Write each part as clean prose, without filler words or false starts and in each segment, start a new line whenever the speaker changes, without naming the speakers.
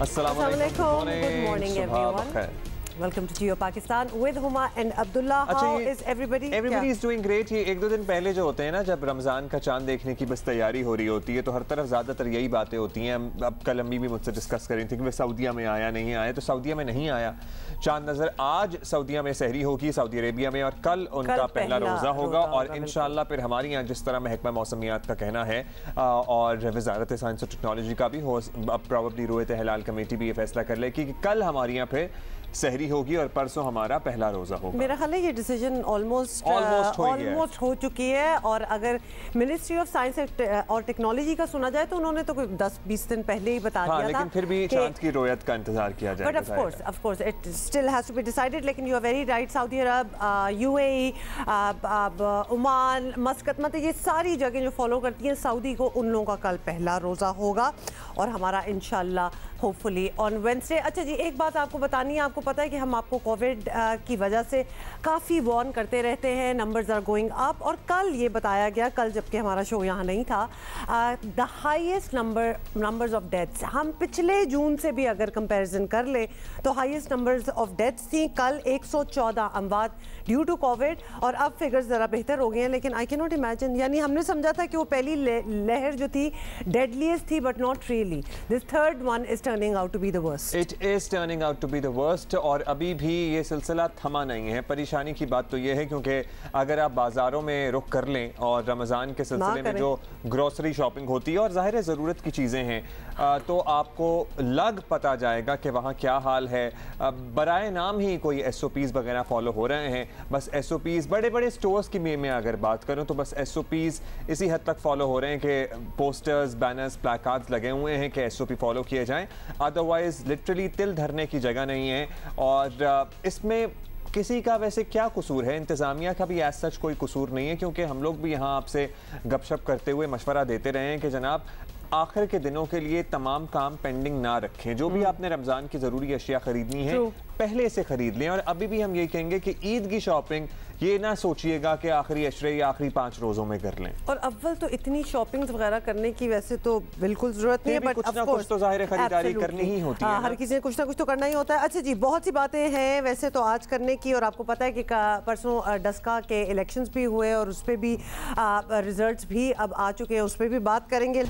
अस्सलाम वालेकुम,
good morning everyone, welcome to Geo Pakistan with Huma and Abdullah. How is everybody?
Everybody is doing great. ये एक दो दिन पहले जो होते हैं ना, जब रमज़ान का चांद देखने की बस तैयारी हो रही होती है, तो हर तरफ ज़्यादातर यही बातें होती हैं। अब कल अम्मी भी मुझसे डिस्कस कर रही थी कि वह सऊदीया में आया नहीं आया, तो सऊदीया में नहीं आया चांद नज़र। आज सऊदीया में सहरी होगी सऊदी अरेबिया में, और कल उनका पहला रोज़ा होगा। और इंशाल्लाह फिर हमारे यहाँ जिस तरह महकमा मौसमियात का कहना है और वजारत साइंस और टेक्नोलॉजी का भी हो, अब प्रॉबली रोयत हिलाल कमेटी भी ये फैसला कर ले कि कल हमारे यहाँ पे सहरी होगी और परसों हमारा पहला रोजा होगा।
मेरा ख्याल है ये डिसीजन ऑलमोस्ट हो चुकी है। और अगर मिनिस्ट्री ऑफ साइंस और टेक्नोलॉजी का सुना जाए तो उन्होंने तो 10-20 दिन पहले ही बता दिया था,
लेकिन फिर भी चांद की रोयत का इंतजार किया जाएगा।
But of course it still has to be decided. लेकिन you are very right, Saudi Arabia, UAE, Oman, Muscat, मतलब ये सारी जगह जो फॉलो करती हैं सऊदी को, उन लोगों का कल पहला रोजा होगा और हमारा इंशाल्लाह होपफुली ऑन वेडनेसडे। अच्छा जी, एक बात आपको बतानी है, आपको पता है कि हम आपको कोविड की वजह से काफ़ी वार्न करते रहते हैं, नंबर्स आर गोइंग अप। और कल ये बताया गया, कल जबकि हमारा शो यहाँ नहीं था, the highest numbers of deaths, हम पिछले जून से भी अगर कंपैरिजन कर ले तो हाईएस्ट नंबर्स ऑफ डेथ्स थी कल 114 अमवात ड्यू टू कोविड। और अब फिगर्स ज़रा बेहतर हो गए हैं, लेकिन आई कैन नॉट इमेजिन, यानी हमने समझा था कि वो पहली लहर जो थी डेडलीस्ट थी, but not really. This third one is turning out to be the worst.
It is turning out to be the worst. और अभी भी ये सिलसिला थमा नहीं है। परेशानी की बात तो ये है क्योंकि अगर आप बाजारों में रुख कर लें और रमज़ान के सिलसिले में जो ग्रोसरी शॉपिंग होती है और ज़ाहिर है ज़रूरत की चीज़ें हैं, तो आपको लग पता जाएगा कि वहाँ क्या हाल है। बराए नाम ही कोई SOPs वगैरह फॉलो हो रहे हैं। बस SOPs बड़े बड़े स्टोर्स की मैं अगर बात करूँ तो बस SOPs इसी हद तक फॉलो हो रहे हैं कि पोस्टर्स, बैनर्स, प्लाकार्ड्स लगे हुए हैं कि SOP फॉलो किए जाएं। अदरवाइज लिटरली तिल धरने की जगह नहीं है। और इसमें किसी का वैसे क्या कसूर है? इंतज़ामिया का भी एज सच कोई कसूर नहीं है, क्योंकि हम लोग भी यहाँ आपसे गपशप करते हुए मशवरा देते रहे हैं कि जनाब आखिर के दिनों के लिए तमाम काम पेंडिंग ना रखें। जो भी आपने रमज़ान की ज़रूरी अशिया ख़रीदनी है पहले से ख़रीद लें। और अभी भी हम ये कहेंगे कि ईद की शॉपिंग ये ना सोचिएगा कि आखिरी अशरे या आखिरी 5 रोज़ों में कर लें।
और अव्वल तो इतनी शॉपिंग वगैरह करने की वैसे तो बिल्कुल ज़रूरत नहीं है, बट
कुछ ना कुछ तो ज़ाहिर खरीदारी करनी ही होती है।
हर किसी ने कुछ ना कुछ तो करना ही होता है। अच्छा जी, बहुत सी बातें हैं वैसे तो आज करने की, और आपको पता है कि परसों डस्का के इलेक्शंस भी हुए और उस पर भी रिजल्ट्स भी अब आ चुके हैं, उस पर भी बात करेंगे।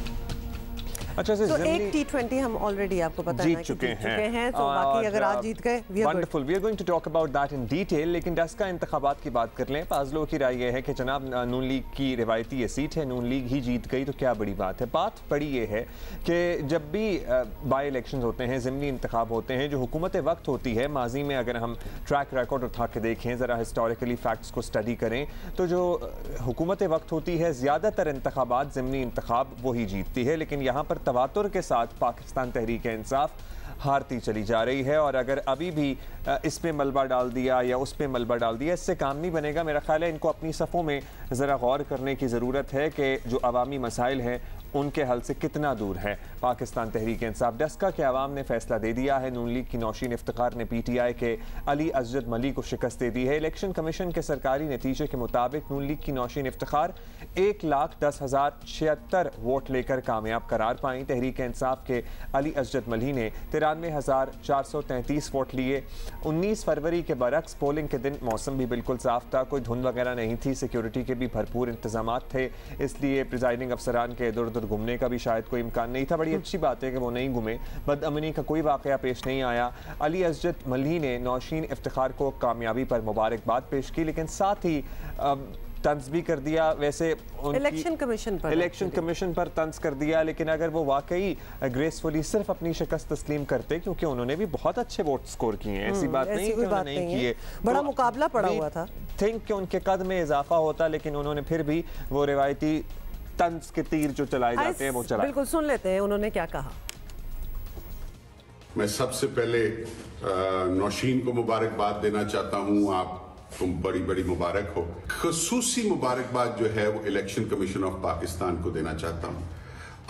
अच्छा से
तो एक T20 हम ऑलरेडी आपको पता
जीत चुके हैं,
तो बाकी अगर आज जीत गए
wonderful, we are going to talk about that in detail. लेकिन डस्का इंतखाबात की बात कर लें। पास लोगों की राय यह है कि जनाब नून लीग की रिवायती ये सीट है, नून लीग ही जीत गई तो क्या बड़ी बात है। बात बड़ी ये है कि जब भी बाई इलेक्शन होते हैं, ज़िमनी इंतखाब होते हैं, जो हुकूमत वक्त होती है, माजी में अगर हम ट्रैक रिकॉर्ड उठा के देखें, ज़रा हिस्टोरिकली फैक्ट्स को स्टडी करें, तो जो हुकूमत वक्त होती है ज़्यादातर इंतखाबात ज़िमनी इंतखाब वही जीतती है। लेकिन यहाँ पर तवातुर के साथ पाकिस्तान तहरीक इंसाफ हारती चली जा रही है। और अगर अभी भी इस पे मलबा डाल दिया या उस पे मलबा डाल दिया, इससे काम नहीं बनेगा। मेरा ख्याल है इनको अपनी सफ़ों में ज़रा गौर करने की ज़रूरत है कि जो अवामी मसाइल हैं उनके हल से कितना दूर है पाकिस्तान तहरीक इंसाफ। डस्का के अवाम ने फैसला दे दिया है। नून लीग की नौशीन इफ्तिखार ने PTI के अली असजद मली को शिकस्त दे दी है। इलेक्शन कमीशन के सरकारी नतीजे के मुताबिक नून लीग की नौशीन इफ्तिखार 1,10,076 वोट लेकर कामयाब करार पाई। तहरीक इंसाफ के अली असजद मली ने 93,433 वोट लिए। 19 फरवरी के बरक्स पोलिंग के दिन मौसम भी बिल्कुल साफ था, कोई धुंध वगैरह नहीं थी, सिक्योरिटी के भी भरपूर इंतजाम थे, इसलिए प्रिजाइडिंग अफसरान के इधर उधर घूमने का भी शायद कोई इम्कान नहीं था। बड़ी अच्छी बात है कि वो नहीं घूमे, बदअमनी का कोई वाकया पेश नहीं आया। अली असजद मली ने नौशीन इफ्तिखार को कामयाबी पर मुबारकबाद पेश की, लेकिन साथ ही तंज भी कर दिया। वैसे इलेक्शन कमीशन पर तंज कर दिया, लेकिन अगर वो वाकई ग्रेसफुली सिर्फ अपनी शिकस्त तस्लीम करते, क्योंकि उन्होंने भी बहुत अच्छे वोट स्कोर किए हैं, ऐसी बात नहीं कि उन्होंने नहीं किए,
बड़ा मुकाबला पड़ा हुआ था,
थिंक कि उनके कद में इजाफा होता, लेकिन उन्होंने फिर भी वो रिवायती तंज के तीर जो चलाए जाते हैं वो चलाए।
बिल्कुल, सुन लेते हैं उन्होंने क्या कहा।
मैं सबसे पहले नौशीन को मुबारकबाद देना चाहता हूं। आप तुम बड़ी बड़ी मुबारक हो। खसूसी मुबारकबाद जो है वो इलेक्शन कमीशन ऑफ पाकिस्तान को देना चाहता हूं।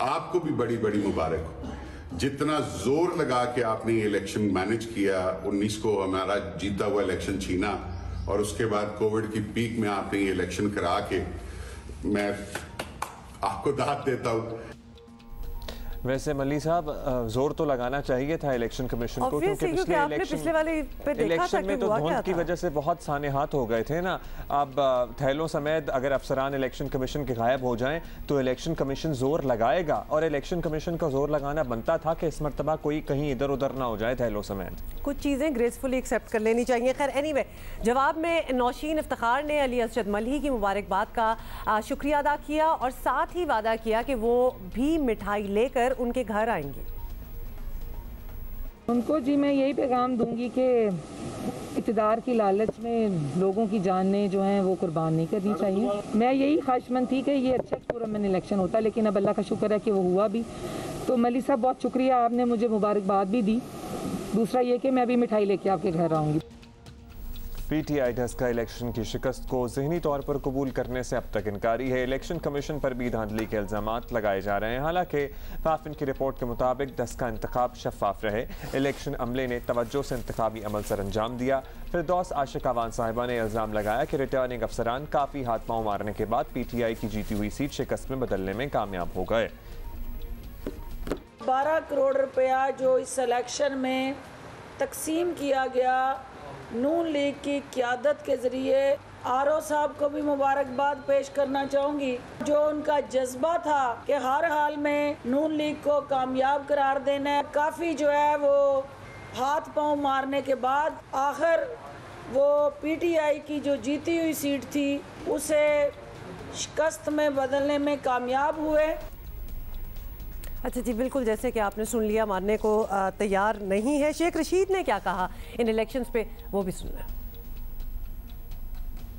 आपको भी बड़ी बड़ी मुबारक हो। जितना जोर लगा के आपने ये इलेक्शन मैनेज किया, 19 को हमारा जीता हुआ इलेक्शन छीना और उसके बाद कोविड की पीक में आपने ये इलेक्शन करा के, मैं आपको दाद देता हूं।
वैसे मल्ली साहब जोर तो लगाना चाहिए था इलेक्शन कमीशन को, क्योंकि पिछले वाले इलेक्शन में तो धुंध की वजह से बहुत सानेहात हो गए थे ना। अब थैलों समेत अगर अफसरान इलेक्शन कमीशन के गायब हो जाएं तो इलेक्शन कमीशन जोर लगाएगा, और इलेक्शन कमीशन का जोर लगाना बनता था कि इस मरतबा कोई कहीं इधर उधर ना हो जाए थैलों समेत।
कुछ चीज़ें ग्रेसफुली एक्सेप्ट कर लेनी चाहिए। खैर एनीवे, जवाब में नौशीन इफ्तिखार ने अली असजद मल्ही की मुबारकबाद का शुक्रिया अदा किया और साथ ही वादा किया कि वो भी मिठाई लेकर उनके घर आएंगी।
उनको जी मैं यही पैगाम दूंगी कि इक़्तिदार की लालच में लोगों की जानें जो हैं वो कुर्बान नहीं करनी चाहिए। मैं यही ख्वाहिशमंद थी कि ये अच्छा पुरअमन इलेक्शन होता, लेकिन अब अल्लाह का शुक्र है कि वो हुआ भी। तो मली साहब बहुत शुक्रिया, आपने मुझे मुबारकबाद भी दी। दूसरा ये कि मैं भी मिठाई लेके आपके घर आऊँगी।
पीटीआई डस्का इलेक्शन की शिकस्त को ज़हनी तौर पर कबूल करने से अब तक इनकारी है। इलेक्शन कमीशन पर भी धांधली के इल्ज़ामात लगाए जा रहे हैं। हालांकि फाफिन की रिपोर्ट के मुताबिक डस्का इंतखाब शफाफ रहे। इलेक्शन अमले ने तवज्जो से इंतखाबी अमल सर अंजाम दिया। फिरदौस आशिक अवान साहिबा ने इल्ज़ाम लगाया कि रिटर्निंग अफसरान काफ़ी हाथ पाँव मारने के बाद पीटीआई की जीती हुई सीट शिकस्त में बदलने में कामयाब हो गए।
12 करोड़ रुपया जो इस इलेक्शन में तकसीम किया गया नून लीग की क़यादत के ज़रिए, आरओ साहब को भी मुबारकबाद पेश करना चाहूँगी। जो उनका जज्बा था कि हर हाल में नून लीग को कामयाब करार देना है, काफ़ी जो है वो हाथ पांव मारने के बाद आखिर वो पीटीआई की जो जीती हुई सीट थी उसे शिकस्त में बदलने में कामयाब हुए।
अच्छा जी, बिल्कुल जैसे कि आपने सुन लिया, मानने को तैयार नहीं है। शेख रशीद ने क्या कहा इन इलेक्शंस पे, वो भी सुन लें।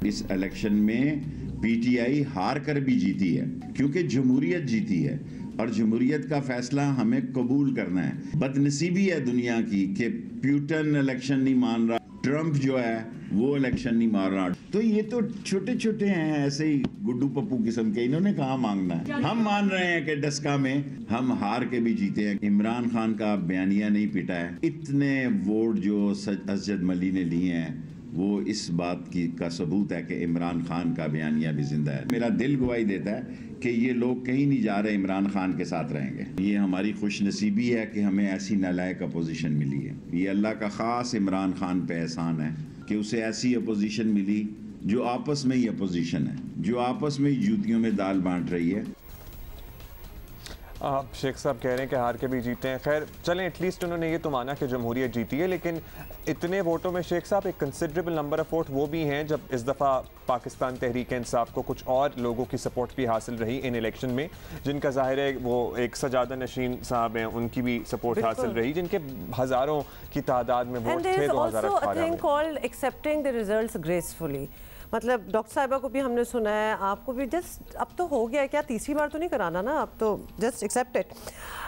इस इलेक्शन में पीटीआई हार कर भी जीती है क्योंकि जमहूरियत जीती है और जमहूरियत का फैसला हमें कबूल करना है। बदनसीबी है दुनिया की कि प्यूटन इलेक्शन नहीं मान रहा, ट्रंप जो है वो इलेक्शन नहीं मार रहा। तो ये तो छोटे छोटे हैं, ऐसे ही गुड्डू पप्पू किस्म के, इन्होंने कहाँ मांगना है। हम मान रहे हैं कि डस्का में हम हार के भी जीते हैं। इमरान खान का बयानिया नहीं पिटा है। इतने वोट जो असजद मल्ही ने लिए हैं वो इस बात की का सबूत है कि इमरान खान का बयानिया भी जिंदा है। मेरा दिल गवाही देता है कि ये लोग कहीं नहीं जा रहे, इमरान खान के साथ रहेंगे। ये हमारी खुशनसीबी है कि हमें ऐसी नालायक अपोजिशन मिली है। ये अल्लाह का ख़ास इमरान खान पे एहसान है कि उसे ऐसी अपोजिशन मिली जो आपस में ही अपोजिशन है, जो आपस में ही जूतियों में दाल बांट रही है।
आप शेख साहब कह रहे हैं कि हार के भी जीते हैं। खैर चलें, एटलीस्ट उन्होंने ये तो माना कि जमहूरियत जीती है, लेकिन इतने वोटों में शेख साहब एक कंसिडरेबल नंबर ऑफ वोट वो भी हैं जब इस दफ़ा पाकिस्तान तहरीक इंसाफ को कुछ और लोगों की सपोर्ट भी हासिल रही इन इलेक्शन में, जिनका जाहिर है वो एक सजादा नशीन साहब हैं, उनकी भी सपोर्ट हासिल रही, जिनके हज़ारों की तादाद में वोट थे 2018 में।
मतलब डॉक्टर साहिबा को भी हमने सुना है, आपको भी जस्ट अब तो हो गया है, क्या तीसरी बार तो नहीं कराना ना, अब तो जस्ट एक्सेप्ट इट।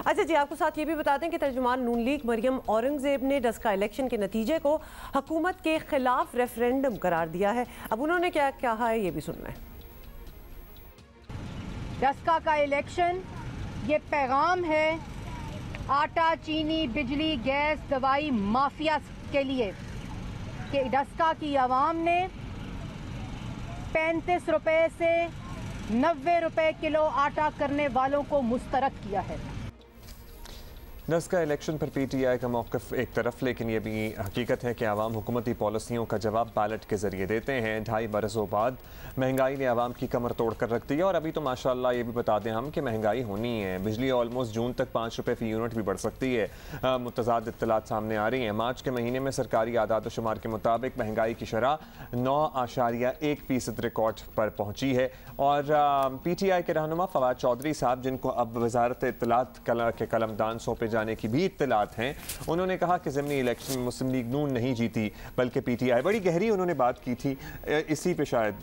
अच्छा जी, आपको साथ ये भी बता दें कि तर्जुमान नून लीग मरियम औरंगजेब ने डस्का इलेक्शन के नतीजे को हुकूमत के खिलाफ रेफरेंडम करार दिया है। अब उन्होंने क्या कहा है ये भी सुनना है।
डस्का का इलेक्शन ये पैगाम है आटा, चीनी, बिजली, गैस, दवाई माफिया के लिए कि डस्का की आवाम ने 35 रुपए से 90 रुपए किलो आटा करने वालों को मुस्तरद किया है।
डस्का इलेक्शन पर पीटीआई का मौक़िफ़ एक तरफ, लेकिन ये भी हकीकत है कि आवाम हुकूमती पॉलिसियों का जवाब बैलेट के ज़रिए देते हैं। 2.5 बरसों बाद महंगाई ने आवाम की कमर तोड़ कर रख दी है, और अभी तो माशाल्लाह ये भी बता दें हम कि महंगाई होनी है। बिजली ऑलमोस्ट जून तक 5 रुपये फ़ी यूनिट भी बढ़ सकती है। मुतज़ाद इत्तलात सामने आ रही हैं। मार्च के महीने में सरकारी आदाद शुमार के मुताबिक महंगाई की शरह 9.1% रिकॉर्ड पर पहुँची है। और PTI के रहनुमा फवाद चौधरी साहब, जिनको अब वजारत इत्तलात के कलमदान सौंपे जाने की भी इत्तलात हैं, उन्होंने कहा कि ज़मीनी इलेक्शन में मुस्लिम लीग नून नहीं जीती बल्कि PTI। बड़ी गहरी उन्होंने बात की थी इसी पे, शायद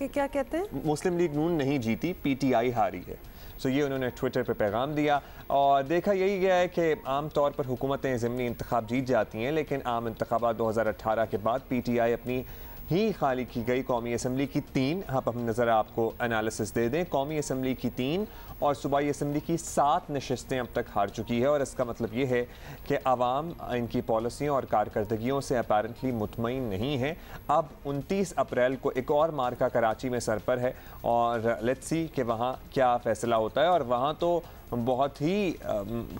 क्या कहते हैं,
मुस्लिम लीग नून नहीं जीती, PTI हारी है। सो ये उन्होंने ट्विटर पे पैगाम दिया, और देखा यही गया है कि आम तौर पर हुकूमतें ज़मीनी इंतखाब जीत जाती हैं, लेकिन आम इंतखाबात 2018 के बाद PTI अपनी ही खाली की गई कौमी असम्बली की 3, अब हम नज़र आपको एनालिसिस दे दें, कौमी असम्बली की 3 और सूबाई असम्बली की 7 नशस्तें अब तक हार चुकी है। और इसका मतलब ये है कि आवाम इनकी पॉलिसियों और कारकर्दगियों से अपेरेंटली मुतमईन नहीं है। अब 29 अप्रैल को एक और मार्का कराची में सर पर है, और लेट्स सी कि वहाँ क्या फ़ैसला होता है। और वहाँ तो बहुत ही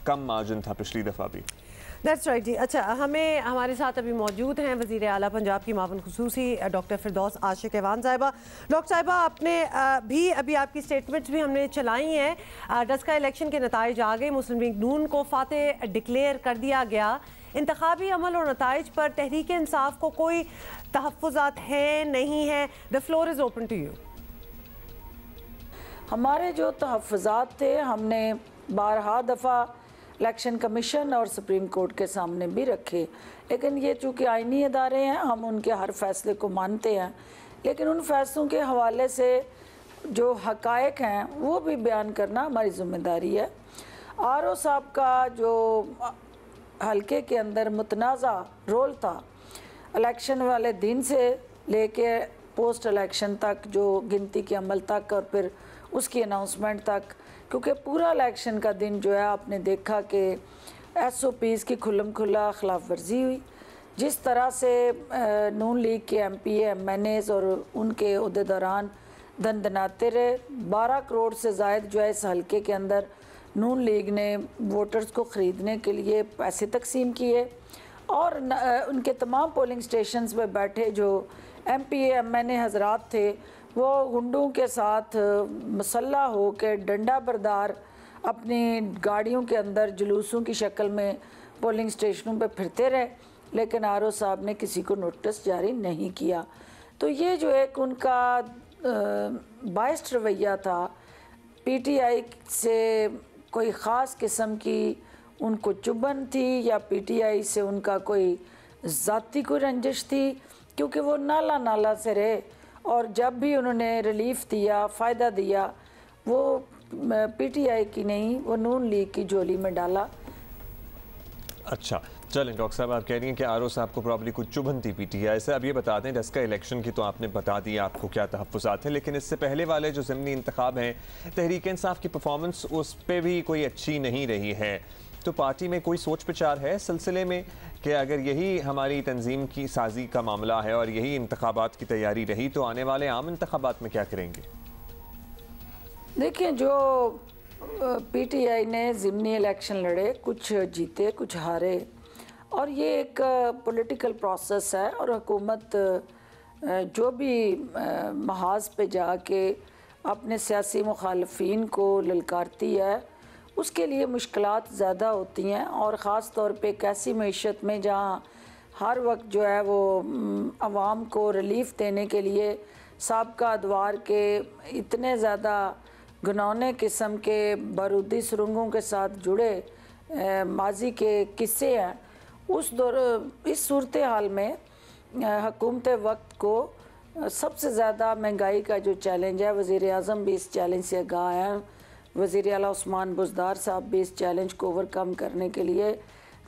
कम मार्जिन था पिछली दफ़ा भी।
दैट्स राइट जी। अच्छा, हमें हमारे साथ अभी मौजूद हैं वज़ीर आला पंजाब की मावन खुसूसी डॉक्टर फिरदौस आशिक ऐवान साहिबा। डॉक्टर साहिबा, आपने भी अभी आपकी स्टेटमेंट्स भी हमने चलाई हैं। डस्का इलेक्शन के नताइज आ गए, मुस्लिम लीग नून को फातेह डिक्लेयर कर दिया गया। इंतखाबी अमल और नताइज पर तहरीक इंसाफ को कोई तहफ़्फ़ुज़ात हैं नहीं है? The floor is open to you.
हमारे जो तहफ़्फ़ुज़ात थे हमने बारहा दफ़ा इलेक्शन कमीशन और सुप्रीम कोर्ट के सामने भी रखे, लेकिन ये चूँकि आइनी इदारे हैं हम उनके हर फैसले को मानते हैं, लेकिन उन फैसलों के हवाले से जो हक़ाइक़ हैं वो भी बयान करना हमारी ज़िम्मेदारी है। आर.ओ. साहब का जो हल्के के अंदर मुतनाज़ा रोल था इलेक्शन वाले दिन से लेके पोस्ट इलेक्शन तक, जो गिनती के अमल तक और फिर उसकी अनाउंसमेंट तक, क्योंकि पूरा इलेक्शन का दिन जो है आपने देखा कि SOPs की खुल्लम खुल्ला खिलाफ वर्जी हुई। जिस तरह से नून लीग के MP MNAs और उनके अहदेदारान दंदनाते रहे, 12 करोड़ से ज़ायद जो है इस हल्के के अंदर नून लीग ने वोटर्स को ख़रीदने के लिए पैसे तकसीम किए और उनके तमाम पोलिंग स्टेशंस पे बैठे जो MP MNA हजरात थे वो गुंडों के साथ मसल्ला हो के डंडा बरदार अपनी गाड़ियों के अंदर जुलूसों की शक्ल में पोलिंग स्टेशनों पे फिरते रहे, लेकिन R.O. साहब ने किसी को नोटिस जारी नहीं किया। तो ये जो एक उनका बाइस्ड रवैया था, PTI से कोई ख़ास किस्म की उनको चुभन थी या PTI से उनका कोई ज़ाती कोई रंजिश थी, क्योंकि वो नाला नाला से रहे और जब भी उन्होंने रिलीफ दिया, फ़ायदा दिया, वो PTI की नहीं, वो नून लीग की झोली में डाला।
अच्छा चलें डॉक्टर साहब, आप कह रही हैं कि R.O. साहब को प्रॉब्ली कुछ चुभन थी PTI से। अब ये बता दें डस्का इलेक्शन की तो आपने बता दिया आपको क्या तहफ़्फ़ुज़ात हैं, लेकिन इससे पहले वाले जो ज़िमनी इंतखाब हैं, तहरीक इंसाफ की परफॉर्मेंस उस पर भी कोई अच्छी नहीं रही है। तो पार्टी में कोई सोच विचार है सिलसिले में कि अगर यही हमारी तंजीम की साजी का मामला है और यही इंतखाबात की तैयारी रही तो आने वाले आम इंतखाबात में क्या करेंगे?
देखिए, जो PTI ने ज़िमनी इलेक्शन लड़े, कुछ जीते कुछ हारे, और ये एक पॉलिटिकल प्रोसेस है और हुकूमत जो भी महाज पे जाके अपने सियासी मुखालफीन को ललकारती है उसके लिए मुश्किलात ज़्यादा होती हैं, और ख़ास तौर पे एक ऐसी मईशत में जहाँ हर वक्त जो है वो आवाम को रिलीफ देने के लिए साबका अदवार के इतने ज़्यादा घिनौने किस्म के बारूदी सुरंगों के साथ जुड़े माजी के किस्से हैं। इस सूरत हाल में हुकूमत वक्त को सबसे ज़्यादा महंगाई का जो चैलेंज है, वज़ीर आज़म भी इस चैलेंज से आगाह हैं, वज़ीर आला उस्मान बुज़दार साहब भी इस चैलेंज को ओवरकम करने के लिए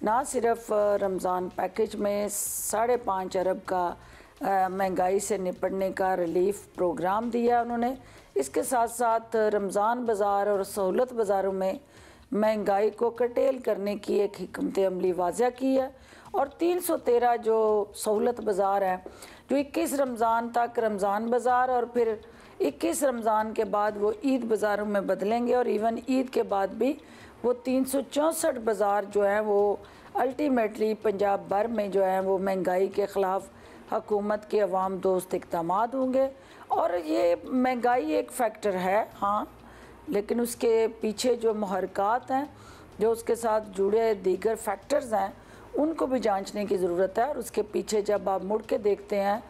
ना सिर्फ रमज़ान पैकेज में 5.5 अरब का महंगाई से निपटने का रिलीफ प्रोग्राम दिया उन्होंने, इसके साथ साथ रमज़ान बाज़ार और सहूलत बाज़ारों में महंगाई को कटेल करने की एक हिकमत अमली वाज़ा की है। और 313 जो सहूलत बाज़ार हैं जो 21 रमज़ान तक रमज़ान बाज़ार और फिर 21 रमज़ान के बाद वो ईद बाज़ारों में बदलेंगे, और इवन ईद के बाद भी वो 364 बाज़ार जो हैं वो अल्टीमेटली पंजाब भर में जो है वो महंगाई के ख़िलाफ़ हुकूमत के अवाम दोस्त इक़दामात होंगे। और ये महंगाई एक फ़ैक्टर है हाँ, लेकिन उसके पीछे जो मुहर्रिकात हैं, जो उसके साथ जुड़े दीगर फैक्टर्स हैं, उनको भी जांचने की ज़रूरत है। और उसके पीछे जब आप मुड़ के देखते हैं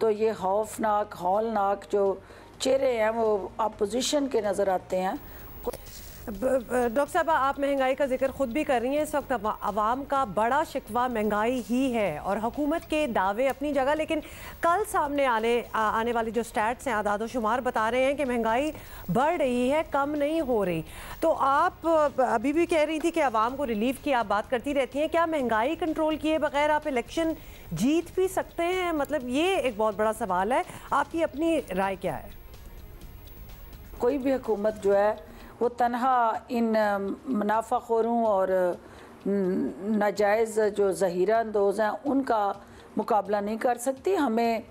तो ये खौफनाक हौलनाक जो चेहरे हैं वो अपोजिशन के नज़र आते हैं।
डॉक्टर साहब, आप महंगाई का जिक्र खुद भी कर रही हैं। इस वक्त आवाम का बड़ा शिकवा महंगाई ही है और हुकूमत के दावे अपनी जगह, लेकिन कल सामने आने वाली जो स्टैट्स हैं, आदाद शुमार बता रहे हैं कि महंगाई बढ़ रही है, कम नहीं हो रही। तो आप अभी भी कह रही थी कि आवाम को रिलीफ की आप बात करती रहती हैं, क्या महंगाई कंट्रोल किए बगैर आप इलेक्शन जीत भी सकते हैं? मतलब ये एक बहुत बड़ा सवाल है, आपकी अपनी राय क्या है?
कोई भी हुकूमत जो है वो तनहा इन मुनाफाखोरों और नाजायज़ जो ज़हीरा अंदोज़ हैं उनका मुकाबला नहीं कर सकती। हमें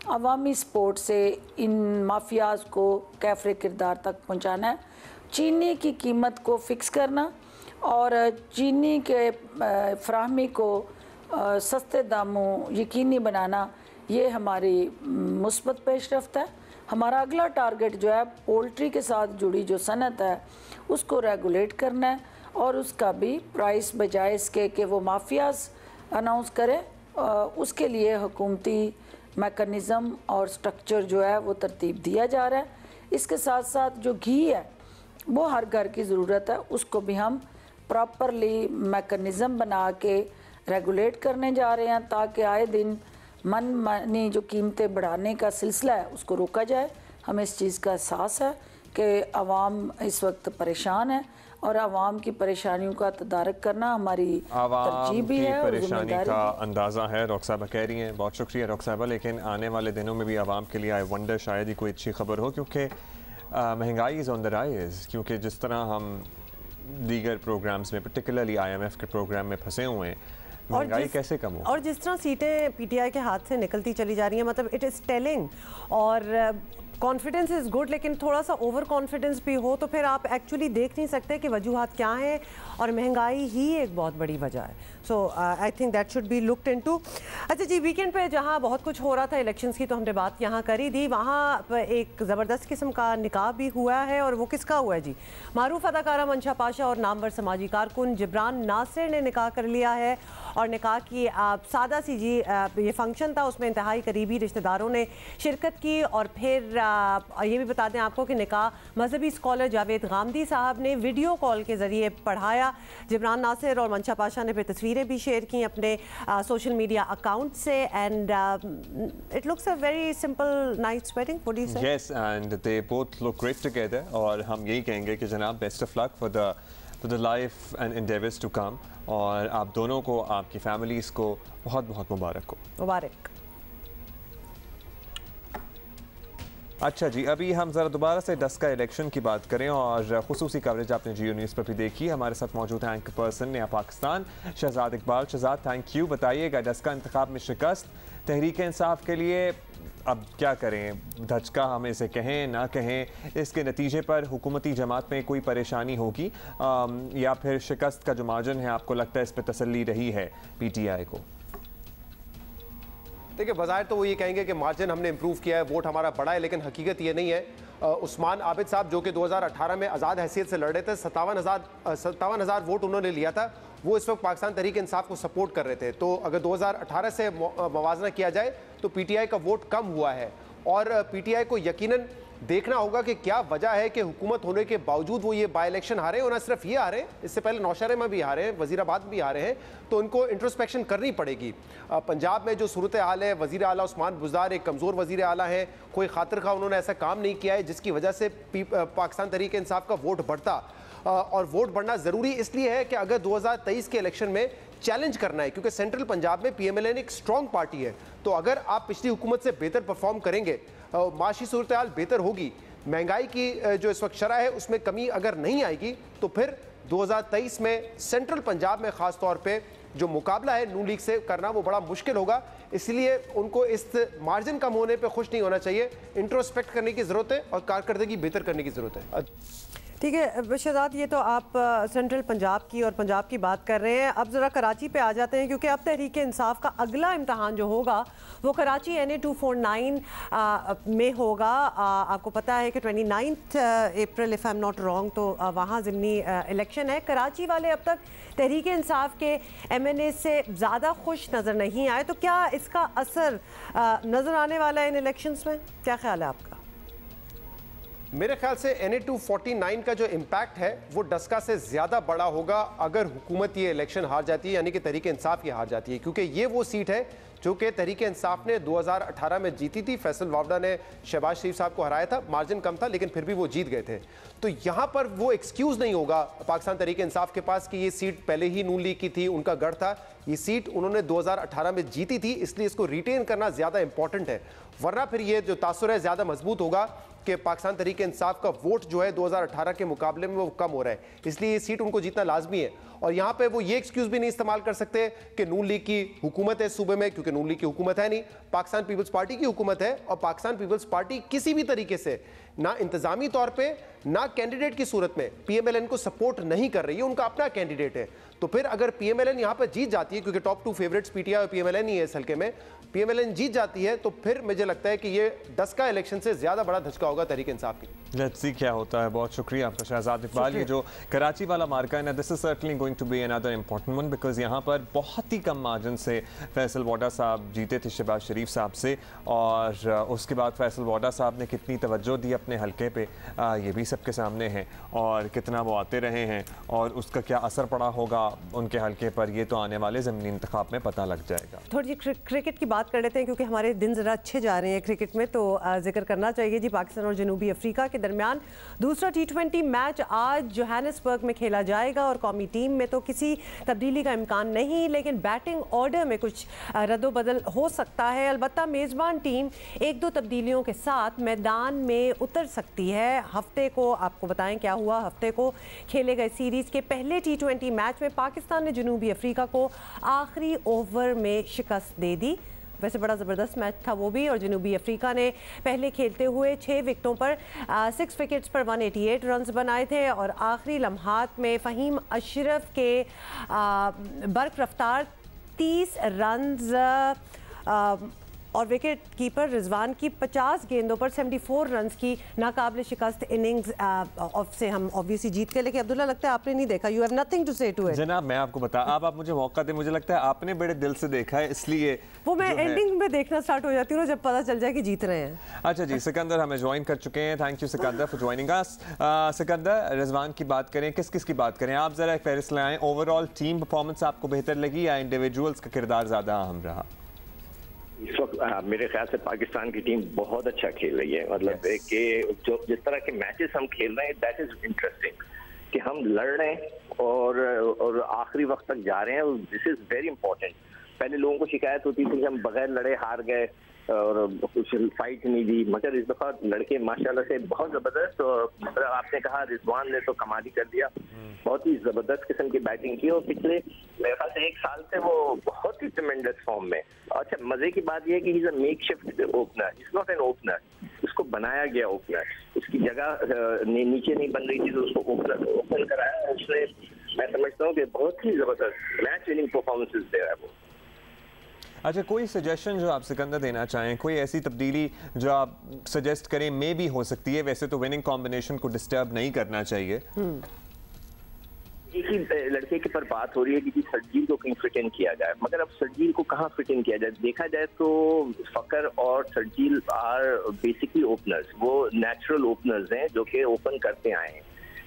अवामी सपोर्ट से इन माफियाज़ को कैफ़रे किरदार तक पहुँचाना है। चीनी की कीमत को फिक्स करना और चीनी के फराहमी को सस्ते दामों यकीनी बनाना, ये हमारी मुस्बत पेशरफ्त है। हमारा अगला टारगेट जो है पोल्ट्री के साथ जुड़ी जो सनत है उसको रेगुलेट करना है और उसका भी प्राइस बजाय इसके कि वो माफियाज अनाउंस करें, उसके लिए हुकूमती मैकेनिज़्म और स्ट्रक्चर जो है वो तरतीब दिया जा रहा है। इसके साथ साथ जो घी है वो हर घर की ज़रूरत है, उसको भी हम प्रॉपरली मैकेनिज़्म बना के रेगुलेट करने जा रहे हैं ताकि आए दिन मनमानी जो कीमतें बढ़ाने का सिलसिला है उसको रोका जाए। हमें इस चीज़ का एहसास है कि आवाम इस वक्त परेशान है और आवाम की परेशानियों का तदारक करना हमारी तरजीह भी है।
परेशानी का अंदाज़ा है, रॉक साहबा कह रही हैं। बहुत शुक्रिया रॉक साहबा। लेकिन आने वाले दिनों में भी आवाम के लिए आई वंडर शायद ही कोई अच्छी खबर हो, क्योंकि महंगाई इज़ ऑन द राइज। क्योंकि जिस तरह हम दीगर प्रोग्राम्स में पर्टिकुलरली IMF के प्रोग्राम में फंसे हुए हैं, महंगाई कैसे कम हो।
और जिस तरह सीटें PTI के हाथ से निकलती चली जा रही हैं, मतलब इट इज़ टेलिंग। और कॉन्फिडेंस इज़ गुड, लेकिन थोड़ा सा ओवर कॉन्फिडेंस भी हो तो फिर आप एक्चुअली देख नहीं सकते कि वजूहात क्या हैं, और महंगाई ही एक बहुत बड़ी वजह है। So I think that should be looked into. अच्छा जी, वीकेंड पे जहाँ बहुत कुछ हो रहा था इलेक्शंस की, तो हमने बात यहाँ करी थी, वहाँ एक ज़बरदस्त किस्म का निकाह भी हुआ है। और वो किसका हुआ है जी? मारूफ अदाकारा मंशा पाशा और नामवर समाजी कारकुन जिब्रान नासिर ने निकाह कर लिया है। और निकाह की सादा सी जी ये फंक्शन था, उसमें इंतहाई करीबी रिश्तेदारों ने शिरकत की। और फिर ये भी बता दें आपको कि निकाह मजहबी स्कॉलर जावेद गामदी साहब ने वीडियो कॉल के ज़रिए पढ़ाया। जिब्रान नासिर और मंशा पाशा ने फिर तस्वीरें भी शेयर की अपने सोशल मीडिया अकाउंट से। And it looks a very simple nice wedding. What do you say?
Yes, and they both look great together. और हम यही कहेंगे कि जनाब best of luck for the life and endeavours to come. और आप दोनों को, आपकी फैमिलीज़ को बहुत बहुत मुबारक हो।
मुबारक।
अच्छा जी, अभी हम ज़रा दोबारा से डस्का इलेक्शन की बात करें और खुसूसी कवरेज आपने जियो न्यूज़ पर भी देखी। हमारे साथ मौजूद है anchor person Naya Pakistan Shahzad Iqbal. Shahzad, thank you. बताइएगा, डस्का इंतखाब में शिकस्त तहरीक इंसाफ के लिए अब क्या करें? धचका हम इसे कहें ना कहें, इसके नतीजे पर हुकूमती जमात में कोई परेशानी होगी या फिर शिकस्त का जो मार्जिन है आपको लगता है इस पर तसल्ली रही है PTI को?
देखिए, बज़ाहिर तो वो ये कहेंगे कि मार्जिन हमने इंप्रूव किया है, वोट हमारा बढ़ा है, लेकिन हकीकत ये नहीं है। उस्मान आबिद साहब जो कि 2018 में आज़ाद हैसियत से लड़ रहे थे, 57,000 वोट उन्होंने लिया था। वो इस वक्त पाकिस्तान तहरीक इंसाफ को सपोर्ट कर रहे थे। तो अगर 2018 से मवाजना किया जाए तो PTI का वोट कम हुआ है। और PTI को यकीनन देखना होगा कि क्या वजह है कि हुकूमत होने के बावजूद वो ये बाई इलेक्शन हारे। और ना सिर्फ ये हारे, इससे पहले नौशहरे में भी हारे हैं, वजीराबाद भी हारे हैं। तो उनको इंट्रोस्पेक्शन करनी पड़ेगी। पंजाब में जो सूरत हाल है, वज़ीर आला उस्मान बुज़दार एक कमज़ोर वज़ीर आला है, कोई खातिर खा उन्होंने ऐसा काम नहीं किया है जिसकी वजह से पाकिस्तान तहरीक इंसाफ का वोट बढ़ता। और वोट बढ़ना ज़रूरी इसलिए है कि अगर 2023 के इलेक्शन में चैलेंज करना है, क्योंकि सेंट्रल पंजाब में PMLN एक स्ट्रॉन्ग पार्टी है। तो अगर आप पिछली हुकूमत से बेहतर परफॉर्म करेंगे, माशी सूरत हाल बेहतर होगी, महंगाई की जो इस वक्त शरह है उसमें कमी अगर नहीं आएगी, तो फिर 2023 में सेंट्रल पंजाब में ख़ास तौर पे जो मुकाबला है नून लीग से करना वो बड़ा मुश्किल होगा। इसलिए उनको इस मार्जिन कम होने पे खुश नहीं होना चाहिए, इंट्रोस्पेक्ट करने की ज़रूरत है और कारकर्दगी बेहतर करने की ज़रूरत है।
ठीक है शहजाद, ये तो आप सेंट्रल पंजाब की और पंजाब की बात कर रहे हैं। अब ज़रा कराची पे आ जाते हैं, क्योंकि अब तहरीक इंसाफ का अगला इम्तहान जो होगा वो कराची NA 249 में होगा। आपको पता है कि 29 अप्रैल if I am not wrong, तो वहाँ ज़िमनी इलेक्शन है। कराची वाले अब तक तहरीक इंसाफ के MNA से ज़्यादा खुश नज़र नहीं आए, तो क्या इसका असर नज़र आने वाला है इन इलेक्शंस में? क्या ख्याल है आपका?
मेरे ख्याल से NA 249 का जो इम्पैक्ट है वो डस्का से ज़्यादा बड़ा होगा अगर हुकूमत ये इलेक्शन हार जाती है, यानी कि तहरीक इंसाफ की हार जाती है। क्योंकि ये वो सीट है जो कि तहरीक इंसाफ ने 2018 में जीती थी। फैसल वावड़ा ने शहबाज शरीफ साहब को हराया था, मार्जिन कम था लेकिन फिर भी वो जीत गए थे। तो यहाँ पर वो एक्सक्यूज़ नहीं होगा पाकिस्तान तहरीक इंसाफ के पास कि ये सीट पहले ही नून लीग की थी, उनका गढ़ था, ये सीट उन्होंने 2018 में जीती थी, इसलिए इसको रिटेन करना ज़्यादा इंपॉर्टेंट है। वरना फिर ये जो तासुर है ज़्यादा मजबूत होगा कि पाकिस्तान तहरीक इंसाफ का वोट जो है 2018 के मुकाबले में वो कम हो रहा है, इसलिए ये सीट उनको जीतना लाजमी है। और यहाँ पे वो ये एक्सक्यूज भी नहीं इस्तेमाल कर सकते कि नून लीग की हुकूमत है सूबे में, क्योंकि नून लीग की हुकूमत है नहीं, पाकिस्तान पीपल्स पार्टी की हुकूमत है और पाकिस्तान पीपल्स पार्टी किसी भी तरीके से ना इंतजामी तौर पे ना कैंडिडेट की सूरत में पीएमएलएन को सपोर्ट नहीं कर रही है, उनका अपना कैंडिडेट है। तो फिर अगर पीएमएलएन यहां पर जीत जाती है, क्योंकि टॉप 2 फेवरेट्स पीटीआई और पीएमएलएन ही है इस हल्के में, पीएमएलएन जीत जाती है तो फिर मुझे लगता है कि ये 10 का इलेक्शन से ज्यादा बड़ा धचका होगा तहरीक इंसाफ की।
लेट्स सी क्या होता है। बहुत शुक्रिया आपका शहजाद इकबाल। ये जो कराची वाला मार्का है ना, this is certainly going to be another important one, because यहाँ पर बहुत ही कम मार्जिन से फैसल वाडा साहब जीते थे शहबाज शरीफ साहब से, और उसके बाद फैसल वाडा साहब ने कितनी तवज्जो दी अपने हल्के पे ये भी सबके सामने है, और कितना वो आते रहे हैं और उसका क्या असर पड़ा होगा उनके हल्के पर, ये तो आने वाले ज़मीनी इंतखाब में पता लग जाएगा।
थोड़ी क्रिकेट की बात कर लेते हैं, क्योंकि हमारे दिन ज़रा अच्छे जा रहे हैं क्रिकेट में, तो जिक्र करना चाहिए जी। पाकिस्तान और जनूबी अफ्रीका के दरमियान दूसरा T20 मैच आज जोहानिसबर्ग में खेला जाएगा, और कौमी टीम में तो किसी तब्दीली का इम्कान नहीं, लेकिन बैटिंग ऑर्डर में कुछ रद्दोबदल हो सकता है। अलबत्ता मेज़बान टीम 1-2 तब्दीलियों के साथ मैदान में उतर सकती है। हफ्ते को आपको बताएं क्या हुआ। हफ्ते को खेले गए सीरीज़ के पहले T20 मैच में पाकिस्तान ने जनूबी अफ्रीका को आखिरी ओवर में शिकस्त दे दी। वैसे बड़ा ज़बरदस्त मैच था वो भी, और जनूबी अफ्रीका ने पहले खेलते हुए 6 विकेटों पर 6 विकेट्स पर 188 रन्स बनाए थे, और आखिरी लम्हात में फ़हीम अशरफ के बर्क रफ्तार 30 रन्स और विकेट कीपर रिजवान की 50 गेंदों पर 74 रन्स की नाकाबिल शिकस्त इनिंग्स से हम ऑब्वियसली जीत गए। लेकिन अब्दुल्ला, लगता है आपने नहीं देखा, यू हैव नथिंग टू से टू इट।
जनाब मैं आपको बता, अब आप मुझे मौका दें, मुझे लगता है आपने बड़े दिल से देखा है, इसलिए
वो मैं एंडिंग में देखना स्टार्ट हो जाती हूँ जब पता चल जाए कि जीत रहे हैं।
अच्छा जी, सिकंदर हमें ज्वाइन कर चुके हैं। Thank you Sikandar for joining us. Sikandar, Rizwan की बात करें, किस किस की बात करें? आप जरा एक फहरिस्त लाएं। ओवरऑल टीम परफॉर्मेंस आपको बेहतर लगी या इंडिविजुअल्स का किरदार ज़्यादा अहम रहा?
इस वक्त मेरे ख्याल से पाकिस्तान की टीम बहुत अच्छा खेल रही है। मतलब कि जो जिस तरह के मैचेस हम खेल रहे हैं, दैट इज इंटरेस्टिंग, कि हम लड़ रहे हैं और आखिरी वक्त तक जा रहे हैं। This is very important. पहले लोगों को शिकायत होती थी कि हम बगैर लड़े हार गए और कुछ फाइट नहीं दी, मगर इस दफा लड़के माशाल्लाह से बहुत जबरदस्त, और आपने कहा रिजवान ने तो कमाल ही कर दिया, बहुत ही जबरदस्त किस्म की बैटिंग की, और पिछले मेरे ख्याल से 1 साल से वो बहुत ही ट्रेमेंडस फॉर्म में। अच्छा, मजे की बात यह है कि he is a makeshift opener, is not an opener, उसको बनाया गया ओपनर, उसकी जगह नीचे नहीं बन रही थी तो उसको ओपन कराया उसने। मैं समझता हूँ कि बहुत ही जबरदस्त मैच विनिंग परफॉर्मेंसेस दे रहा है वो।
अच्छा, कोई सजेशन जो आप सिकंदर देना चाहें, कोई ऐसी तब्दीली जो आप सजेस्ट करें मे भी हो सकती है? वैसे तो विनिंग कॉम्बिनेशन को डिस्टर्ब नहीं करना चाहिए।
एक ही लड़के के पर बात हो रही है कि सरजील को कहीं फिट इन किया जाए, मगर अब सरजील को कहाँ फिट इन किया जाए? देखा जाए तो फकर और सरजील आर बेसिकली ओपनर्स, वो नेचुरल ओपनर्स हैं जो कि ओपन करते आए हैं।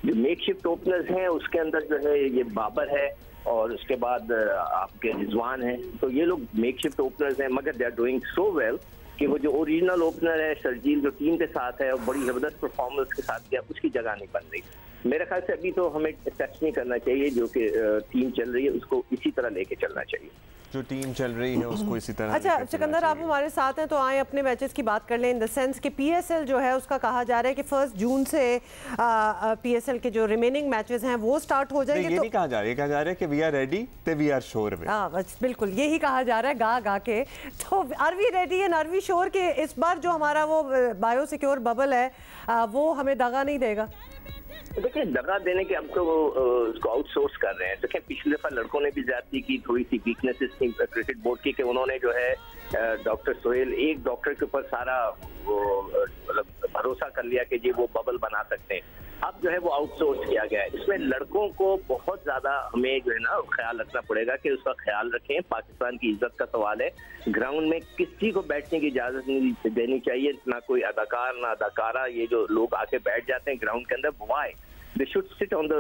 जो मेकशिफ्ट ओपनर्स हैं उसके अंदर जो है ये बाबर है और उसके बाद आपके रिजवान है, तो ये लोग मेकशिफ्ट ओपनर्स हैं, मगर they are doing so well कि वो जो ओरिजिनल ओपनर है सरजील, जो टीम के साथ है और बड़ी जबरदस्त परफॉर्मेंस के साथ किया, उसकी जगह नहीं बन रही। मेरे ख्याल से अभी तो हमें टच नहीं करना चाहिए, जो कि टीम चल रही है उसको इसी तरह लेके चलना चाहिए,
जो टीम चल रही है उसको इसी तरह।
अच्छा सिकंदर, आप हमारे साथ हैं तो आए अपने मैचेस की बात कर लें, इन द सेंस कि PSL जो है उसका कहा जा रहा है कि 1 जून से PSL के जो रिमेनिंग मैचेस हैं वो स्टार्ट हो जाएंगे।
ये नहीं कहा जा रहा है, कहा जा रहा है कि वी आर रेडी ते वी आर श्योर।
बस बिल्कुल यही कहा जा रहा है गा के। तो are we ready and are we sure कि इस बार जो हमारा वो बायो सिक्योर बबल है वो हमें दगा नहीं देगा?
देखिए, दगा देने के अब तो उसको आउटसोर्स कर रहे हैं। देखिए, पिछले दफा लड़कों ने भी ज्यादती की, थोड़ी सी वीकनेसेस थी क्रिकेट बोर्ड की कि उन्होंने जो है डॉक्टर सोहेल, एक डॉक्टर के ऊपर सारा वो मतलब भरोसा कर लिया कि जी वो बबल बना सकते हैं। अब जो है वो आउटसोर्स किया गया है। इसमें लड़कों को बहुत ज्यादा हमें जो है ना ख्याल रखना पड़ेगा कि उसका ख्याल रखें। पाकिस्तान की इज्जत का सवाल है, ग्राउंड में किसी को बैठने की इजाजत नहीं देनी चाहिए, ना कोई अदाकार ना अदाकारा। ये जो लोग आके बैठ जाते हैं ग्राउंड के अंदर, why they should sit on the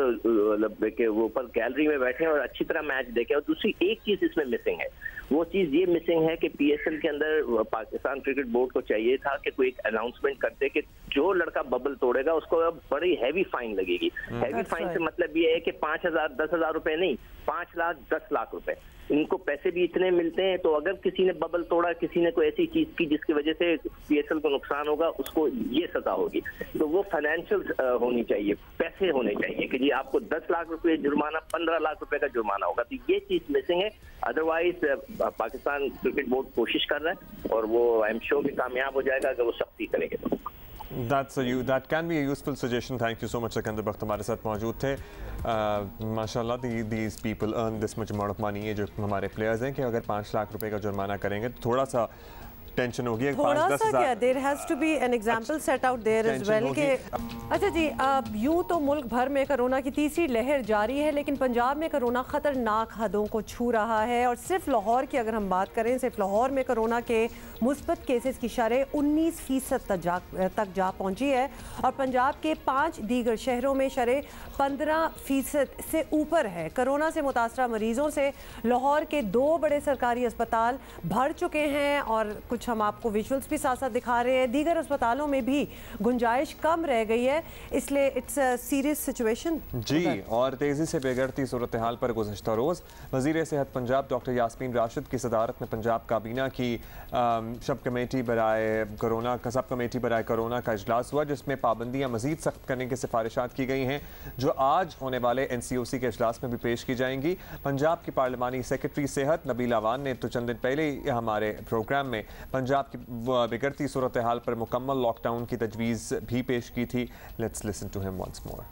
वो ऊपर गैलरी में बैठे और अच्छी तरह मैच देखें। और दूसरी एक चीज इसमें मिसिंग है, वो चीज ये मिसिंग है कि PSL के अंदर पाकिस्तान क्रिकेट बोर्ड को चाहिए था कि कोई एक अनाउंसमेंट करते कि जो लड़का बबल तोड़ेगा उसको बड़ी हैवी फाइन लगेगी। हैवी फाइन से मतलब ये है कि 5,000 10,000 रुपए नहीं, 5 लाख 10 लाख रुपए, इनको पैसे भी इतने मिलते हैं। तो अगर किसी ने बबल तोड़ा, किसी ने कोई ऐसी चीज की जिसकी वजह से पीएसएल को नुकसान होगा, उसको ये सजा होगी। तो वो फाइनेंशियल होनी चाहिए, पैसे होने चाहिए कि जी आपको 10 लाख रुपए जुर्माना, 15 लाख रुपए का जुर्माना होगा। तो ये चीज मिसिंग है। अदरवाइज पाकिस्तान क्रिकेट बोर्ड कोशिश कर रहा है और वो आई एम श्योर भी कामयाब हो जाएगा अगर वो सख्ती करेंगे तो।
That can be a useful suggestion. Thank you so much. Sikandar बख्त हमारे साथ मौजूद थे। माशाल्लाह these people earn this much amount of money। ये जो हमारे प्लेयर्स हैं कि अगर 5 लाख रुपए का जुर्माना करेंगे तो थोड़ा सा टेंशन होगी।
थोड़ा सा क्या, there has to be an example set out there as well के अच्छा जी, यूं तो मुल्क भर में कोरोना की तीसरी लहर जारी है, लेकिन पंजाब में कोरोना खतरनाक हदों को छू रहा है। और सिर्फ लाहौर की अगर हम बात करें, सिर्फ लाहौर में कोरोना के मुस्बत केसेस की शरह 19% तक जा पहुंची है और पंजाब के 5 दीगर शहरों में शरह 15% से ऊपर है। कोरोना से मुतासरा मरीजों से लाहौर के 2 बड़े सरकारी अस्पताल भर चुके हैं और कुछ हम आपको विजुअल्स भी साथ साथ दिखा रहे हैं। दीगर अस्पतालों में भी गुंजाइश कम रह गई है, इसलिए इट्स अ सीरियस सिचुएशन
जी। और तेजी से बिगड़ती सूरत हाल पर गुज़श्ता रोज़ वज़ीर सेहत पंजाब डॉक्टर यास्मीन राशिद की सदारत में पंजाब काबीना की सब कमेटी बराए कोरोना का इजलास हुआ, जिसमें पाबंदियाँ मज़ीद सख्त करने की सिफारिशात की गई हैं, जो आज होने वाले NCOC के इजलास में भी पेश की जाएंगी। पंजाब की पार्लिमानी सेक्रेटरी सेहत नबील अवान ने तो चंद दिन पहले हमारे प्रोग्राम में पंजाब की बिगड़ती सूरत हाल पर मुकम्मल लॉकडाउन की तजवीज़ भी पेश की थी। Let's listen to him once more.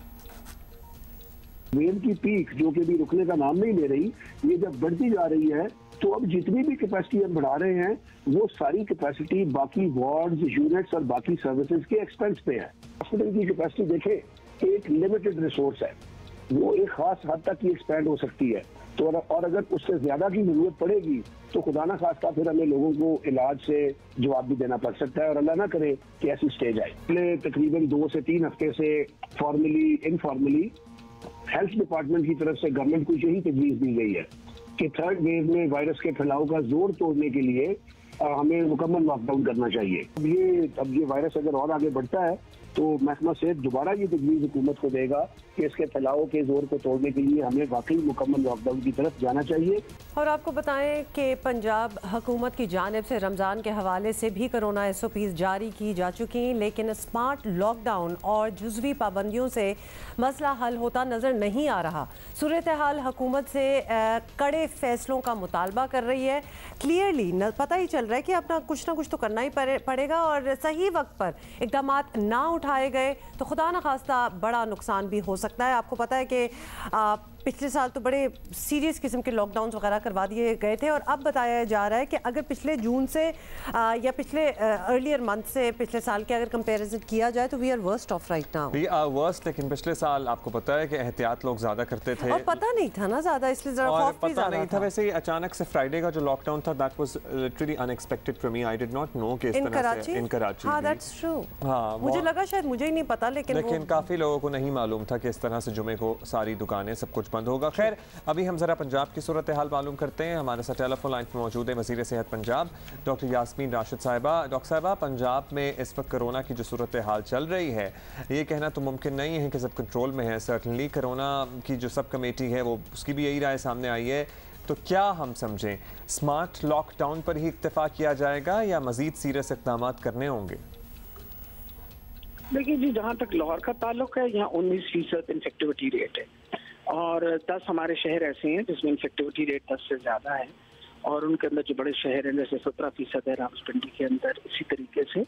Wave की पीक जो कि भी रुकने का नाम नहीं ले रही, ये जब बढ़ती जा रही है तो अब जितनी भी कैपेसिटी हम बढ़ा रहे हैं वो सारी कैपेसिटी बाकी वार्ड्स, यूनिट्स और बाकी सर्विसेज के एक्सपेंस पे है। हॉस्पिटल की कैपेसिटी देखें, एक लिमिटेड रिसोर्स है, वो एक खास हद तक ही एक्सपैंड हो सकती है। तो और अगर उससे ज्यादा की जरूरत पड़ेगी तो खुदा ना खास्ता फिर हमें लोगों को इलाज से जवाब भी देना पड़ सकता है और अल्लाह ना करे कि ऐसी स्टेज आए। पिछले तकरीबन 2 से 3 हफ्ते से फॉर्मली इनफॉर्मली हेल्थ डिपार्टमेंट की तरफ से गवर्नमेंट को यही तजवीज़ दी गई है कि 3rd वेव में वायरस के फैलाव का जोर तोड़ने के लिए हमें मुकम्मल लॉकडाउन करना चाहिए। अब ये वायरस अगर और आगे बढ़ता है तो महकमा सेहत दोबारा ये तजवीज़ हुकूमत को देगा कि इसके फैलाव के जोर को तोड़ने के लिए हमें वाकई मुकम्मल लॉकडाउन की तरफ जाना चाहिए।
और आपको बताएं कि पंजाब हुकूमत की जानिब से रमज़ान के हवाले से भी कोरोना SOPs जारी की जा चुकी हैं, लेकिन स्मार्ट लॉकडाउन और जुज़वी पाबंदियों से मसला हल होता नज़र नहीं आ रहा। सूरत हाल हुकूमत से कड़े फैसलों का मुतालबा कर रही है। क्लियरली पता ही चल रहा है कि अपना कुछ ना कुछ तो करना ही पड़ेगा और सही वक्त पर इक़दाम ना उठाए गए तो खुदा न खास्ता बड़ा नुकसान भी हो सकता है। आपको पता है कि पिछले साल तो बड़े सीरियस किस्म के लॉकडाउन वगैरह करवा दिए गए थे और अब बताया जा रहा है कि अगर पिछले जून से या पिछले अर्लियर मंथ से पिछले साल के अगर कंपैरिजन किया जाए तो we are worst off right now.
We are worst, लेकिन पिछले साल आपको पता है कि एहतियात लोग ज्यादा करते थे
और पता नहीं था ना ज्यादा, इसलिए जरा खौफ भी ज्यादा
नहीं था। वैसे ही अचानक से फ्राइडे का जो लॉकडाउन था that was literally unexpected for me. I did not know कि इस तरह से इन कराची।
हां दैट्स ट्रू।
हां,
मुझे लगा शायद मुझे ही नहीं पता, लेकिन
काफी लोगों को नहीं मालूम था कि इस तरह से जुमे को सारी दुकानें सब कुछ बंद होगा। खैर अभी हम जरा पंजाब की सूरत हाल मालूम करते हैं। हमारे साथ टेलीफोन लाइन पर मौजूद है वज़ीर सेहत पंजाब डॉक्टर यास्मीन राशिद साहिबा। डॉक्टर साहिबा, पंजाब में इस वक्त कोरोना की जो सूरत हाल चल रही है, ये कहना तो मुमकिन नहीं है कि सब कंट्रोल में है। सर्टनली कोरोना की जो सब कमेटी है वो उसकी भी यही राय सामने आई है। तो क्या हम समझें स्मार्ट लॉकडाउन पर ही इक्तफा किया जाएगा या मजीद सीरियस इक़दाम करने होंगे?
देखिए जी, जहाँ तक लाहौर का ताल्लुक है, यहाँ 19% इन्फेक्टिविटी रेट है और 10 हमारे शहर ऐसे हैं जिसमें इन्फेक्टिविटी रेट 10 से ज़्यादा है और उनके अंदर जो बड़े शहर हैं जैसे 17% है रावलपिंडी के अंदर, इसी तरीके से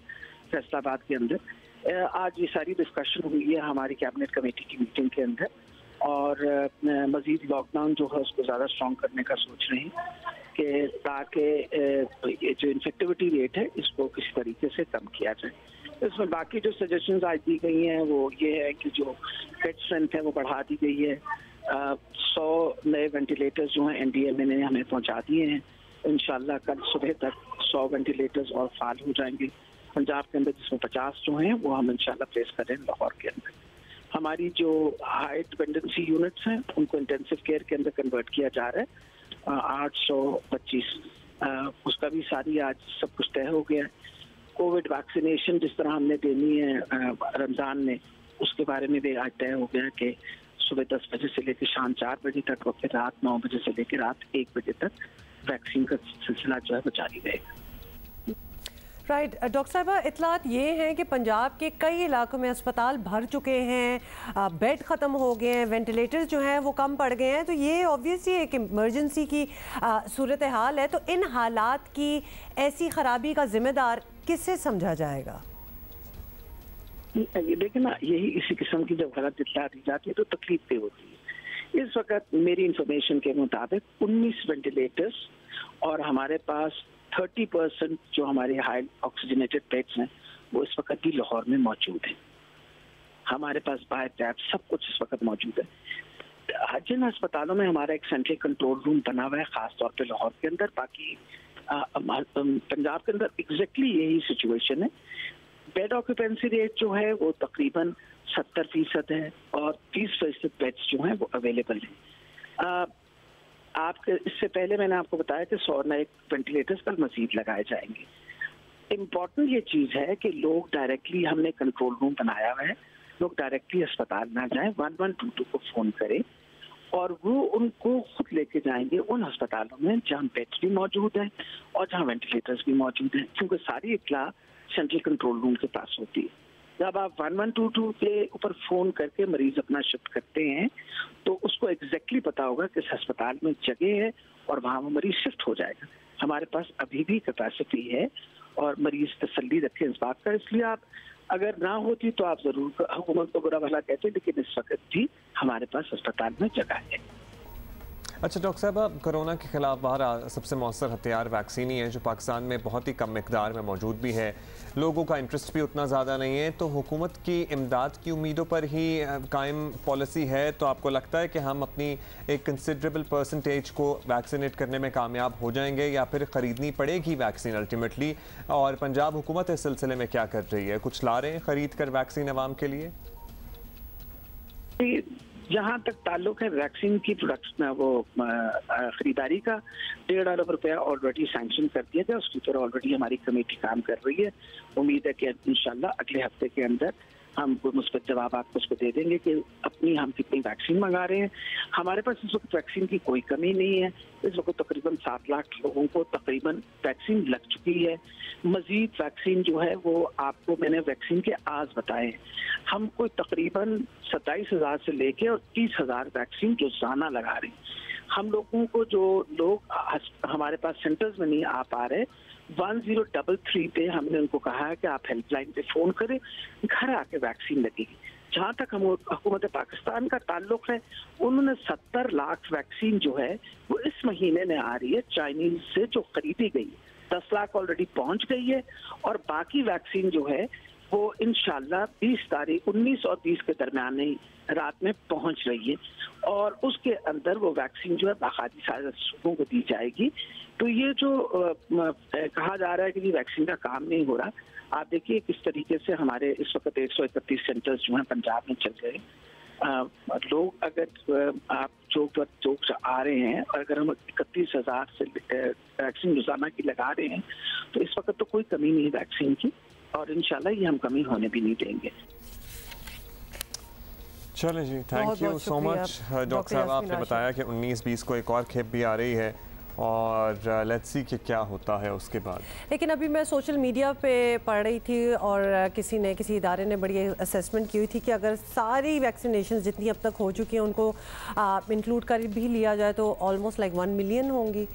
फैसलाबाद के अंदर। आज ये सारी डिस्कशन हुई है हमारी कैबिनेट कमेटी की मीटिंग के अंदर और मज़ीद लॉकडाउन जो है उसको ज़्यादा स्ट्रॉन्ग करने का सोच रहे हैं कि ताकि जो इन्फेक्टिविटी रेट है इसको किसी तरीके से कम किया जाए। इसमें बाकी जो सजेशंस आज दी गई हैं वो ये है कि जो बेड स्ट्रेंथ है वो बढ़ा दी गई है। 100 नए वेंटिलेटर्स जो हैं NDMA ने हमें पहुंचा दिए हैं। इंशाल्लाह कल सुबह तक 100 वेंटिलेटर्स और फाल हो जाएंगे पंजाब के अंदर, जिसमें 50 जो हैं वो हम इंशाल्लाह प्लेस करें लाहौर के अंदर। हमारी जो हाई डिपेंडेंसी यूनिट्स हैं उनको इंटेंसिव केयर के अंदर कन्वर्ट किया जा रहा है 825, उसका भी सारी आज सब कुछ तय हो गया है। कोविड वैक्सीनेशन जिस तरह हमने देनी है रमज़ान में, उसके बारे में भी आज तय हो गया कि सुबह 10 बजे से लेकर शाम 4 बजे तक और फिर रात 9 बजे से लेकर रात 1 बजे तक वैक्सीन का सिलसिला जो है वो जारी रहेगा।
राइट डॉक्टर साहबा, इतलात ये हैं कि पंजाब के कई इलाकों में अस्पताल भर चुके हैं, बेड ख़त्म हो गए हैं, वेंटिलेटर्स जो हैं वो कम पड़ गए हैं, तो ये ऑब्वियसली एक इमरजेंसी की सूरत हाल है। तो इन हालात की ऐसी ख़राबी का जिम्मेदार किससे समझा जाएगा?
लेकिन ना यही इसी किस्म की जब गलत इत्तला दी जाती है तो तकलीफ भी होती है। इस वक्त मेरी इंफॉर्मेशन के मुताबिक 19 वेंटिलेटर्स और हमारे पास 30% जो हमारे हाई ऑक्सीजनेटेड बेड्स हैं वो इस वक्त भी लाहौर में मौजूद हैं। हमारे पास बाय टैप सब कुछ इस वक्त मौजूद है। जिन अस्पतालों में हमारा एक सेंट्रल कंट्रोल रूम बना हुआ है, खासतौर पे लाहौर के अंदर, बाकी पंजाब के अंदर एग्जैक्टली यही सिचुएशन है। बेड ऑक्यूपेंसी रेट जो है वो तकरीबन 70% है और 30% बेड्स जो हैं वो अवेलेबल हैं। आपके इससे पहले मैंने आपको बताया कि 100 नए वेंटिलेटर्स कल मजीद लगाए जाएंगे। इम्पॉर्टेंट ये चीज़ है कि लोग डायरेक्टली, हमने कंट्रोल रूम बनाया हुआ है, लोग डायरेक्टली अस्पताल ना जाएं, 1122 को फ़ोन करें और वो उनको खुद लेके जाएंगे उन अस्पतालों में जहाँ बेड्स भी मौजूद हैं और जहाँ वेंटिलेटर्स भी मौजूद हैं, क्योंकि सारी इत्तला सेंट्रल कंट्रोल रूम के पास होती है। जब आप 1122 के ऊपर फ़ोन करके मरीज़ अपना शिफ्ट करते हैं तो उसको एग्जैक्टली पता होगा किस अस्पताल में जगह है और वहाँ वो मरीज़ शिफ्ट हो जाएगा। हमारे पास अभी भी कैपेसिटी है और मरीज़ तसल्ली रखें इस बात का। इसलिए आप अगर ना होती तो आप ज़रूर हुकूमत को बुरा भला कहते, लेकिन इस वक्त भी हमारे पास अस्पताल में जगह है।
अच्छा डॉक्टर साहब, कोरोना के खिलाफ बाहर सबसे मौसर हथियार वैक्सीन ही है, जो पाकिस्तान में बहुत ही कम मिकदार में मौजूद भी है, लोगों का इंटरेस्ट भी उतना ज़्यादा नहीं है, तो हुकूमत की इमदाद की उम्मीदों पर ही कायम पॉलिसी है। तो आपको लगता है कि हम अपनी एक कंसिडरेबल परसेंटेज को वैक्सीनेट करने में कामयाब हो जाएंगे या फिर ख़रीदनी पड़ेगी वैक्सीन अल्टीमेटली? और पंजाब हुकूमत इस सिलसिले में क्या कर रही है? कुछ ला रहे हैं ख़रीद कर वैक्सीन अवाम के लिए?
जहाँ तक ताल्लुक है वैक्सीन की प्रोडक्शन, वो खरीदारी का 1.5 अरब रुपया ऑलरेडी सैंक्शन कर दिया गया, उसके ऊपर ऑलरेडी हमारी कमेटी काम कर रही है। उम्मीद है कि इंशाल्लाह अगले हफ्ते के अंदर हम कोई मुस्बत जवाब आपको उसको दे देंगे कि हम कितनी वैक्सीन मंगा रहे हैं। हमारे पास इस वक्त वैक्सीन की कोई कमी नहीं है। इस वक्त तकरीबन 7 लाख लोगों को तकरीबन वैक्सीन लग चुकी है। मजीद वैक्सीन जो है वो आपको मैंने वैक्सीन के आज बताए, हम कोई तकरीबन 27,000 से लेके और 30,000 वैक्सीन रोजाना लगा रहे हैं। हम लोगों को जो लोग हमारे पास सेंटर्स में नहीं आ पा रहे, 1033 पे हमने उनको कहा है कि आप हेल्पलाइन पे फ़ोन करें, घर आके वैक्सीन लगेगी। जहाँ तक हम हुकूमत पाकिस्तान का ताल्लुक है, उन्होंने 70 लाख वैक्सीन जो है वो इस महीने में आ रही है चाइनीज से जो खरीदी गई है। 10 लाख ऑलरेडी पहुँच गई है और बाकी वैक्सीन जो है वो इंशाल्लाह 20 तारीख 19 और 20 के दरमियान ही रात में पहुंच रही है और उसके अंदर वो वैक्सीन जो है बाकायदा सारे सूबों को दी जाएगी। तो ये जो कहा जा रहा है कि वैक्सीन का काम नहीं हो रहा, आप देखिए किस तरीके से हमारे इस वक्त 131 सेंटर्स जो हैं पंजाब में चल रहे हैं। लोग अगर आप जो आ रहे हैं और अगर हम 31,000 से वैक्सीन रोजाना की लगा रहे हैं तो इस वक्त तो कोई कमी नहीं है वैक्सीन की और इंशाल्लाह ये हम कमी होने भी नहीं देंगे।
चलो जी, thank you so much doctor साहब। आपने बताया कि 19-20 को एक और खेप भी आ रही है और लेट्स सी कि क्या होता है उसके बाद। लेकिन
अभी मैं सोशल मीडिया पे पढ़ रही थी और किसी इदारे ने बड़ी असेसमेंट की हुई थी कि अगर सारी वैक्सीनेशन जितनी अब तक हो चुकी हैं उनको इंक्लूड कर भी लिया जाए तो ऑलमोस्ट लाइक 1 मिलियन होंगी,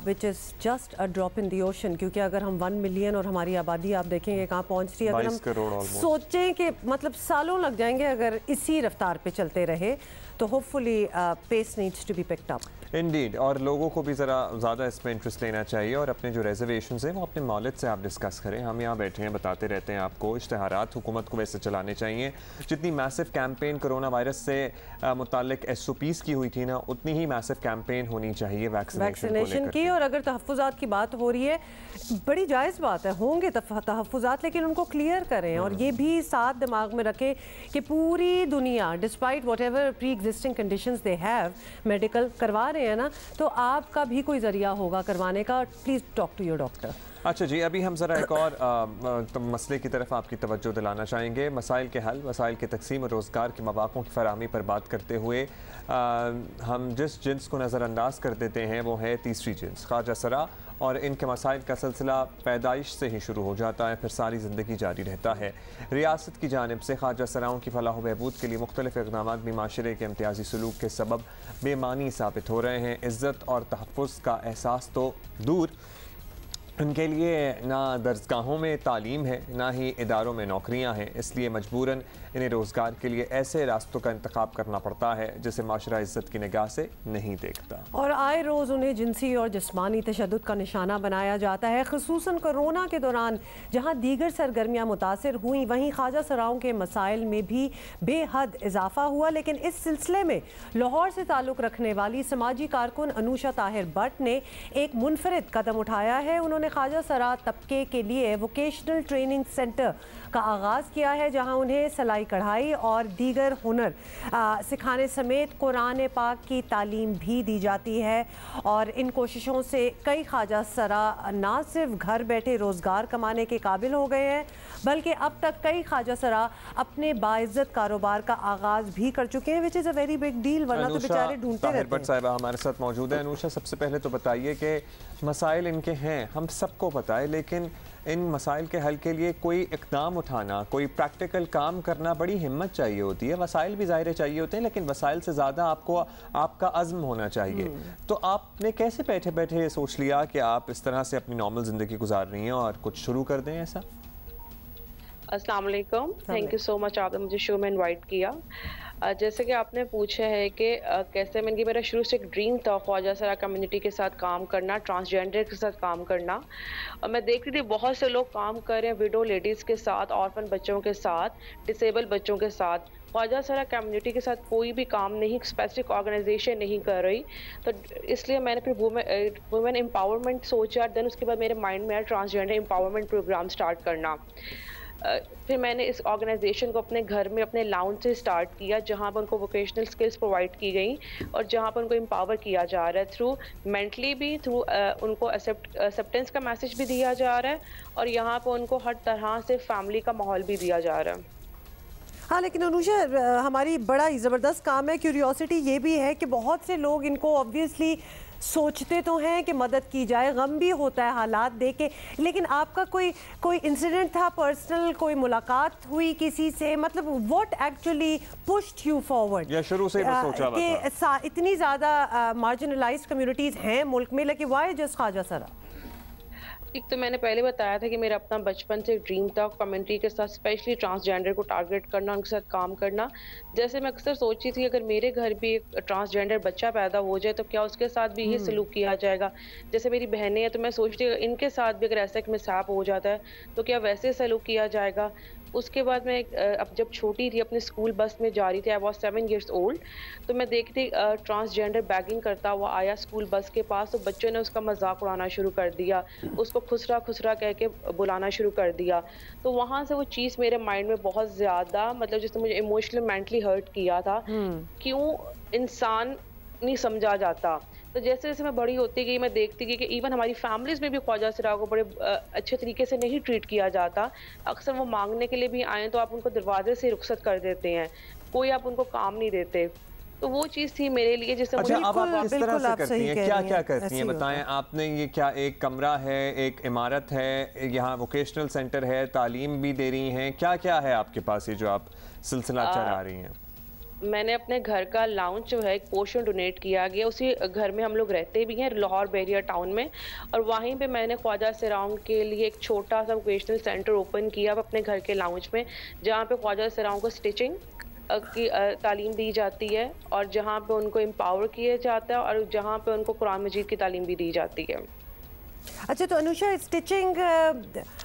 which is just a drop in the ocean. क्योंकि अगर हम 1 मिलियन और हमारी आबादी आप देखेंगे कहाँ पहुँच रही है, अगर हम सोचें कि मतलब सालों लग जाएंगे अगर इसी रफ्तार पे चलते रहे तो hopefully pace needs to be picked up.
Indeed, और लोगों को भी ज़रा ज़्यादा इसमें इंटरेस्ट लेना चाहिए और अपने जो रिजर्वेशंस हैं वो अपने मौलिद से आप डिस्कस करें। हम यहाँ बैठे हैं, बताते रहते हैं आपको, इश्तहारात हुकूमत को वैसे चलाने चाहिए। जितनी मैसिव कैंपेन कोरोना वायरस से मुताल्लिक SOPs की हुई थी ना, उतनी ही मैसिव कैंपेन होनी चाहिए वैक्सीनेशन की।
और अगर तहफ़्फ़ुज़ात की बात हो रही है, बड़ी जायज़ बात है, होंगे तहफ़्फ़ुज़ात, लेकिन उनको क्लियर करें और ये भी साथ दिमाग में रखें कि पूरी दुनिया despite what ever pre existing conditions they have medical करवा रहे हैं ना, तो आपका भी कोई ज़रिया होगा करवाने का। Please talk to your doctor.
अच्छा जी, अभी हम ज़रा एक और मसले की तरफ आपकी तवज्जो दिलाना चाहेंगे। मसाइल के हल, मसाइल की तकसीम और रोज़गार के मौक़ों की फराहमी पर बात करते हुए हम जिस जिन्स को नज़रअंदाज कर देते हैं वो है तीसरी जिन्स ख्वाजा सरा, और इनके मसाइल का सिलसिला पैदाइश से ही शुरू हो जाता है, फिर सारी ज़िंदगी जारी रहता है। रियासत की जानिब से ख्वाजा सराओं की फलाह बहबूद के लिए मुख्तलिफ इक़दाम भी माशरे के इम्तियाज़ी सलूक के सबब बेमानी साबित हो रहे हैं। इज़्ज़त और तहफ़्फ़ुज़ का एहसास तो दूर, उनके लिए ना दर्सगाहों में तालीम है, ना ही इदारों में नौकरियां हैं, इसलिए मजबूरन इन्हें रोज़गार के लिए ऐसे रास्तों का इंतखाब करना पड़ता है जिसे माशरा इज़्ज़त की निगाह से नहीं देखता।
और आए रोज़ उन्हें जिनसी और जिस्मानी तशद्दुद का निशाना बनाया जाता है। ख़ुसूसन कोरोना के दौरान जहाँ दीगर सरगर्मियाँ मुतासर हुई, वहीं ख्वाजा सराओं के मसाइल में भी बेहद इजाफा हुआ। लेकिन इस सिलसिले में लाहौर से ताल्लुक़ रखने वाली समाजी कारकुन अनूशा ताहिर भट्ट ने एक मुनफरिद कदम उठाया है। उन्होंने ख्वाजा सरा तबके के लिए वोकेशनल ट्रेनिंग सेंटर का आगाज़ किया है, जहां उन्हें सिलाई कढ़ाई और दीगर हुनर सिखाने समेत कुरान पाक की तालीम भी दी जाती है। और इन कोशिशों से कई ख्वाजा सरा ना सिर्फ घर बैठे रोज़गार कमाने के काबिल हो गए हैं, बल्कि अब तक कई ख्वाजा सरा अपने बाइज़्ज़त कारोबार का आगाज़ भी कर चुके हैं, which is a very big deal, वरना तो बेचारे ढूंढते रहते हैं।
साहिबा हमारे साथ मौजूद है। अनुषा, सबसे पहले तो बताइए कि मसाइल इनके हैं, हम सबको पता है, लेकिन इन मसाइल के हल के लिए कोई इक़दाम उठाना, कोई प्रैक्टिकल काम करना बड़ी हिम्मत चाहिए होती है। वसाइल भी ज़ाहिर चाहिए होते हैं, लेकिन वसाइल से ज़्यादा आपको आपका अज़्म होना चाहिए। तो आपने कैसे बैठे बैठे सोच लिया कि आप इस तरह से अपनी नॉर्मल ज़िंदगी गुजार रही हैं और कुछ शुरू कर दें ऐसा?
अस्सलाम वालेकुम, थैंक यू सो मच, आपने मुझे शो में इनवाइट किया। जैसे कि आपने पूछा है कि कैसे मैंने, मेरा शुरू से एक ड्रीम था ख्वाजा सरा कम्युनिटी के साथ काम करना, ट्रांसजेंडर के साथ काम करना। और मैं देखती थी बहुत से लोग काम कर रहे हैं विडो लेडीज़ के साथ, ऑर्फन बच्चों के साथ, डिसेबल बच्चों के साथ। ख्वाजा सरा कम्युनिटी के साथ कोई भी काम नहीं, स्पेसिफिक ऑर्गेनाइजेशन नहीं कर रही। तो इसलिए मैंने फिर वुमेन एम्पावरमेंट सोचा। देन उसके बाद मेरे माइंड में आया ट्रांसजेंडर एम्पावरमेंट प्रोग्राम स्टार्ट करना। फिर मैंने इस ऑर्गेनाइजेशन को अपने घर में अपने लाउंज से स्टार्ट किया, जहाँ पर उनको वोकेशनल स्किल्स प्रोवाइड की गई और जहाँ पर उनको एम्पावर किया जा रहा है थ्रू मेंटली भी, थ्रू उनको एक्सेप्टेंस का मैसेज भी दिया जा रहा है, और यहाँ पर उनको हर तरह से फैमिली का माहौल भी दिया जा रहा है।
हाँ, लेकिन अनुषा, हमारी बड़ा ही ज़बरदस्त काम है। क्यूरियोसिटी ये भी है कि बहुत से लोग इनको ऑब्वियसली सोचते तो हैं कि मदद की जाए, गम भी होता है हालात देख के, लेकिन आपका कोई इंसिडेंट था पर्सनल, कोई मुलाकात हुई किसी से, मतलब what actually pushed you forward?
या शुरू से बस सोचा
कि इतनी ज़्यादा मार्जिनलाइज्ड कम्युनिटीज़ हैं मुल्क में, लेकिन वाई जस्ट ख्वाजा सरा?
एक तो मैंने पहले बताया था कि मेरा अपना बचपन से एक ड्रीम था कम्युनिटी के साथ, स्पेशली ट्रांसजेंडर को टारगेट करना, उनके साथ काम करना। जैसे मैं अक्सर सोचती थी अगर मेरे घर भी एक ट्रांसजेंडर बच्चा पैदा हो जाए तो क्या उसके साथ भी ये सलूक किया जाएगा। जैसे मेरी बहनें हैं तो मैं सोचती हूँ इनके साथ भी अगर ऐसा एक मिसाब हो जाता है तो क्या वैसे सलूक किया जाएगा। उसके बाद मैं अब जब छोटी थी अपने स्कूल बस में जा रही थी, आई वॉज 7 years old, तो मैं देखती ट्रांसजेंडर बैगिंग करता हुआ आया स्कूल बस के पास, तो बच्चों ने उसका मजाक उड़ाना शुरू कर दिया, उसको खुसरा खुसरा कह के बुलाना शुरू कर दिया। तो वहाँ से वो चीज़ मेरे माइंड में बहुत ज़्यादा, मतलब जिसने मुझे इमोशनली मेंटली हर्ट किया था, क्यों इंसान नहीं समझा जाता। तो जैसे जैसे मैं बड़ी होती गई मैं देखती गई कि इवन हमारी फैमिलीज़ में भी ख्वाजा सरा को बड़े अच्छे तरीके से नहीं ट्रीट किया जाता। अक्सर वो मांगने के लिए भी आए तो आप उनको दरवाजे से रुखसत कर देते हैं, कोई आप उनको काम नहीं देते। तो वो चीज़ थी मेरे लिए जिससे
अच्छा, अब आप किस तरह से करती हैं, क्या क्या करती हैं बताएं। आपने ये क्या एक कमरा है, एक इमारत है, यहाँ वोकेशनल सेंटर है, तालीम भी दे रही हैं, क्या क्या है आपके पास ये जो आप सिलसिला चला रही हैं?
मैंने अपने घर का लाउंज जो है एक पोर्शन डोनेट किया गया, उसी घर में हम लोग रहते भी हैं लाहौर बैरियर टाउन में, और वहीं पे मैंने ख्वाजा सराओं के लिए एक छोटा सा वोकेशनल सेंटर ओपन किया अपने घर के लाउंज में, जहाँ पे ख्वाजा सराओं को स्टिचिंग की तालीम दी जाती है और जहाँ पे उनको एम्पावर किया जाता है और जहाँ पे उनको कुरान मजीद की तालीम भी दी जाती है।
अच्छा, तो अनुषा, स्टिचिंग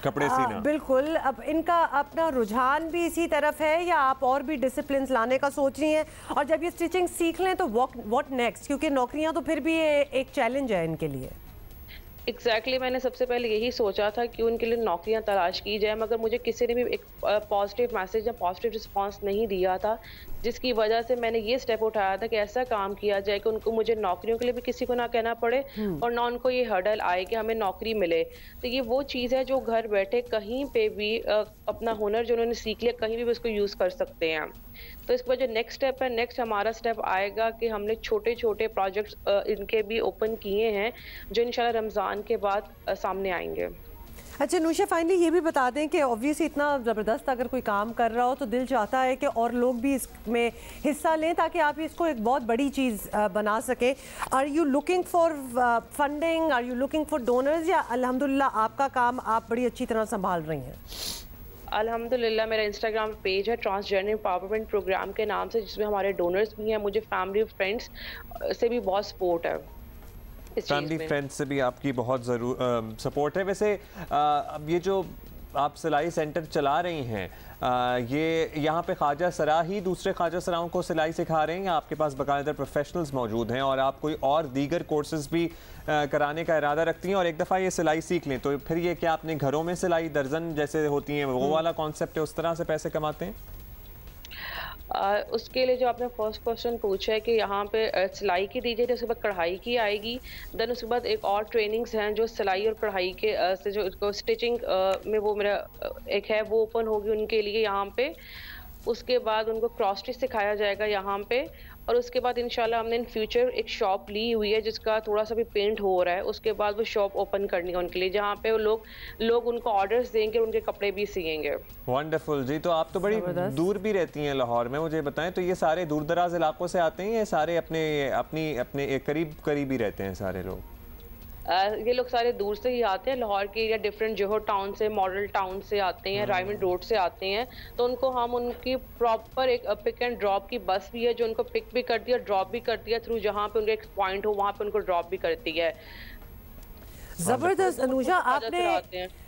कपड़े सीना,
बिल्कुल, अब इनका अपना रुझान भी इसी तरफ है या आप और भी डिसिप्लिन लाने का सोच रही हैं? और जब ये स्टिचिंग सीख लें तो व्हाट नेक्स्ट, क्योंकि नौकरियां तो फिर भी एक चैलेंज है इनके लिए।
एग्जैक्टली मैंने सबसे पहले यही सोचा था कि उनके लिए नौकरियां तलाश की जाए, मगर मुझे किसी ने भी एक पॉजिटिव मैसेज या पॉजिटिव रिस्पांस नहीं दिया था। जिसकी वजह से मैंने ये स्टेप उठाया था कि ऐसा काम किया जाए कि उनको मुझे नौकरियों के लिए भी किसी को ना कहना पड़े और ना उनको ये हर्डल आए कि हमें नौकरी मिले। तो ये वो चीज़ है जो घर बैठे कहीं पे भी अपना हुनर जो उन्होंने सीख लिया कहीं भी उसको यूज़ कर सकते हैं। तो इसके बाद जो नेक्स्ट स्टेप है, नेक्स्ट हमारा स्टेप आएगा कि हमने छोटे छोटे प्रोजेक्ट्स इनके भी ओपन किए हैं जो इंशाल्लाह रमज़ान के बाद सामने आएंगे।
अच्छा नूशा, फाइनली ये भी बता दें कि ऑब्वियसली इतना ज़बरदस्त अगर कोई काम कर रहा हो तो दिल चाहता है कि और लोग भी इसमें हिस्सा लें ताकि आप इसको एक बहुत बड़ी चीज़ बना सकें। Are you looking for funding, are you looking for donors, या अल्हम्दुलिल्लाह आपका काम आप बड़ी अच्छी तरह संभाल रही हैं?
अल्हम्दुलिल्लाह मेरा इंस्टाग्राम पेज है ट्रांसजेंडर एम्पावरमेंट प्रोग्राम के नाम से, जिसमें हमारे डोनर्स भी हैं, मुझे फैमिली फ्रेंड्स से भी बहुत सपोर्ट है।
फैमिली फ्रेंड्स से भी आपकी बहुत ज़रूर सपोर्ट है। वैसे अब ये जो आप सिलाई सेंटर चला रही हैं, ये यहाँ पे ख्वाजा सरा ही दूसरे ख्वाजा सराओं को सिलाई सिखा रहे हैं या आपके पास बाकायदा प्रोफेशनल्स मौजूद हैं और आप कोई और दीगर कोर्सेज भी कराने का इरादा रखती हैं? और एक दफ़ा ये सिलाई सीख लें तो फिर ये क्या अपने घरों में सिलाई दर्जन जैसे होती हैं वो वाला कॉन्सेप्ट है, उस तरह से पैसे कमाते हैं?
उसके लिए जो आपने फर्स्ट क्वेश्चन पूछा है कि यहाँ पे सिलाई की दी जाए, उसके बाद कढ़ाई की आएगी, देन उसके बाद एक और ट्रेनिंग्स हैं जो सिलाई और कढ़ाई के से जो स्टिचिंग में वो मेरा एक है वो ओपन होगी उनके लिए यहाँ पे। उसके बाद उनको क्रॉस स्टिच सिखाया जाएगा यहाँ पे, और उसके बाद इंशाल्लाह हमने इन फ्यूचर एक शॉप ली हुई है जिसका थोड़ा सा भी पेंट हो रहा है। उसके बाद वो शॉप ओपन करनी है उनके लिए जहाँ पे वो लोग उनको ऑर्डर्स देंगे, उनके कपड़े भी सिएंगे।
वंडरफुल जी। तो आप तो बड़ी दूर भी रहती हैं लाहौर में, मुझे बताएं तो ये सारे दूर दराज इलाकों से आते हैं या सारे अपने करीब ही रहते हैं सारे लोग?
ये लोग सारे दूर से ही आते हैं, लाहौर के या डिफरेंट जोहर टाउन से, मॉडल टाउन से आते हैं, रायमंड रोड से आते हैं। तो उनको हम उनकी प्रॉपर एक पिक एंड ड्रॉप की बस भी है जो उनको पिक भी करती है, ड्रॉप भी करती है थ्रू जहाँ पे उनका एक पॉइंट हो वहाँ पे उनको ड्रॉप भी करती है।
जबरदस्त अनुजा,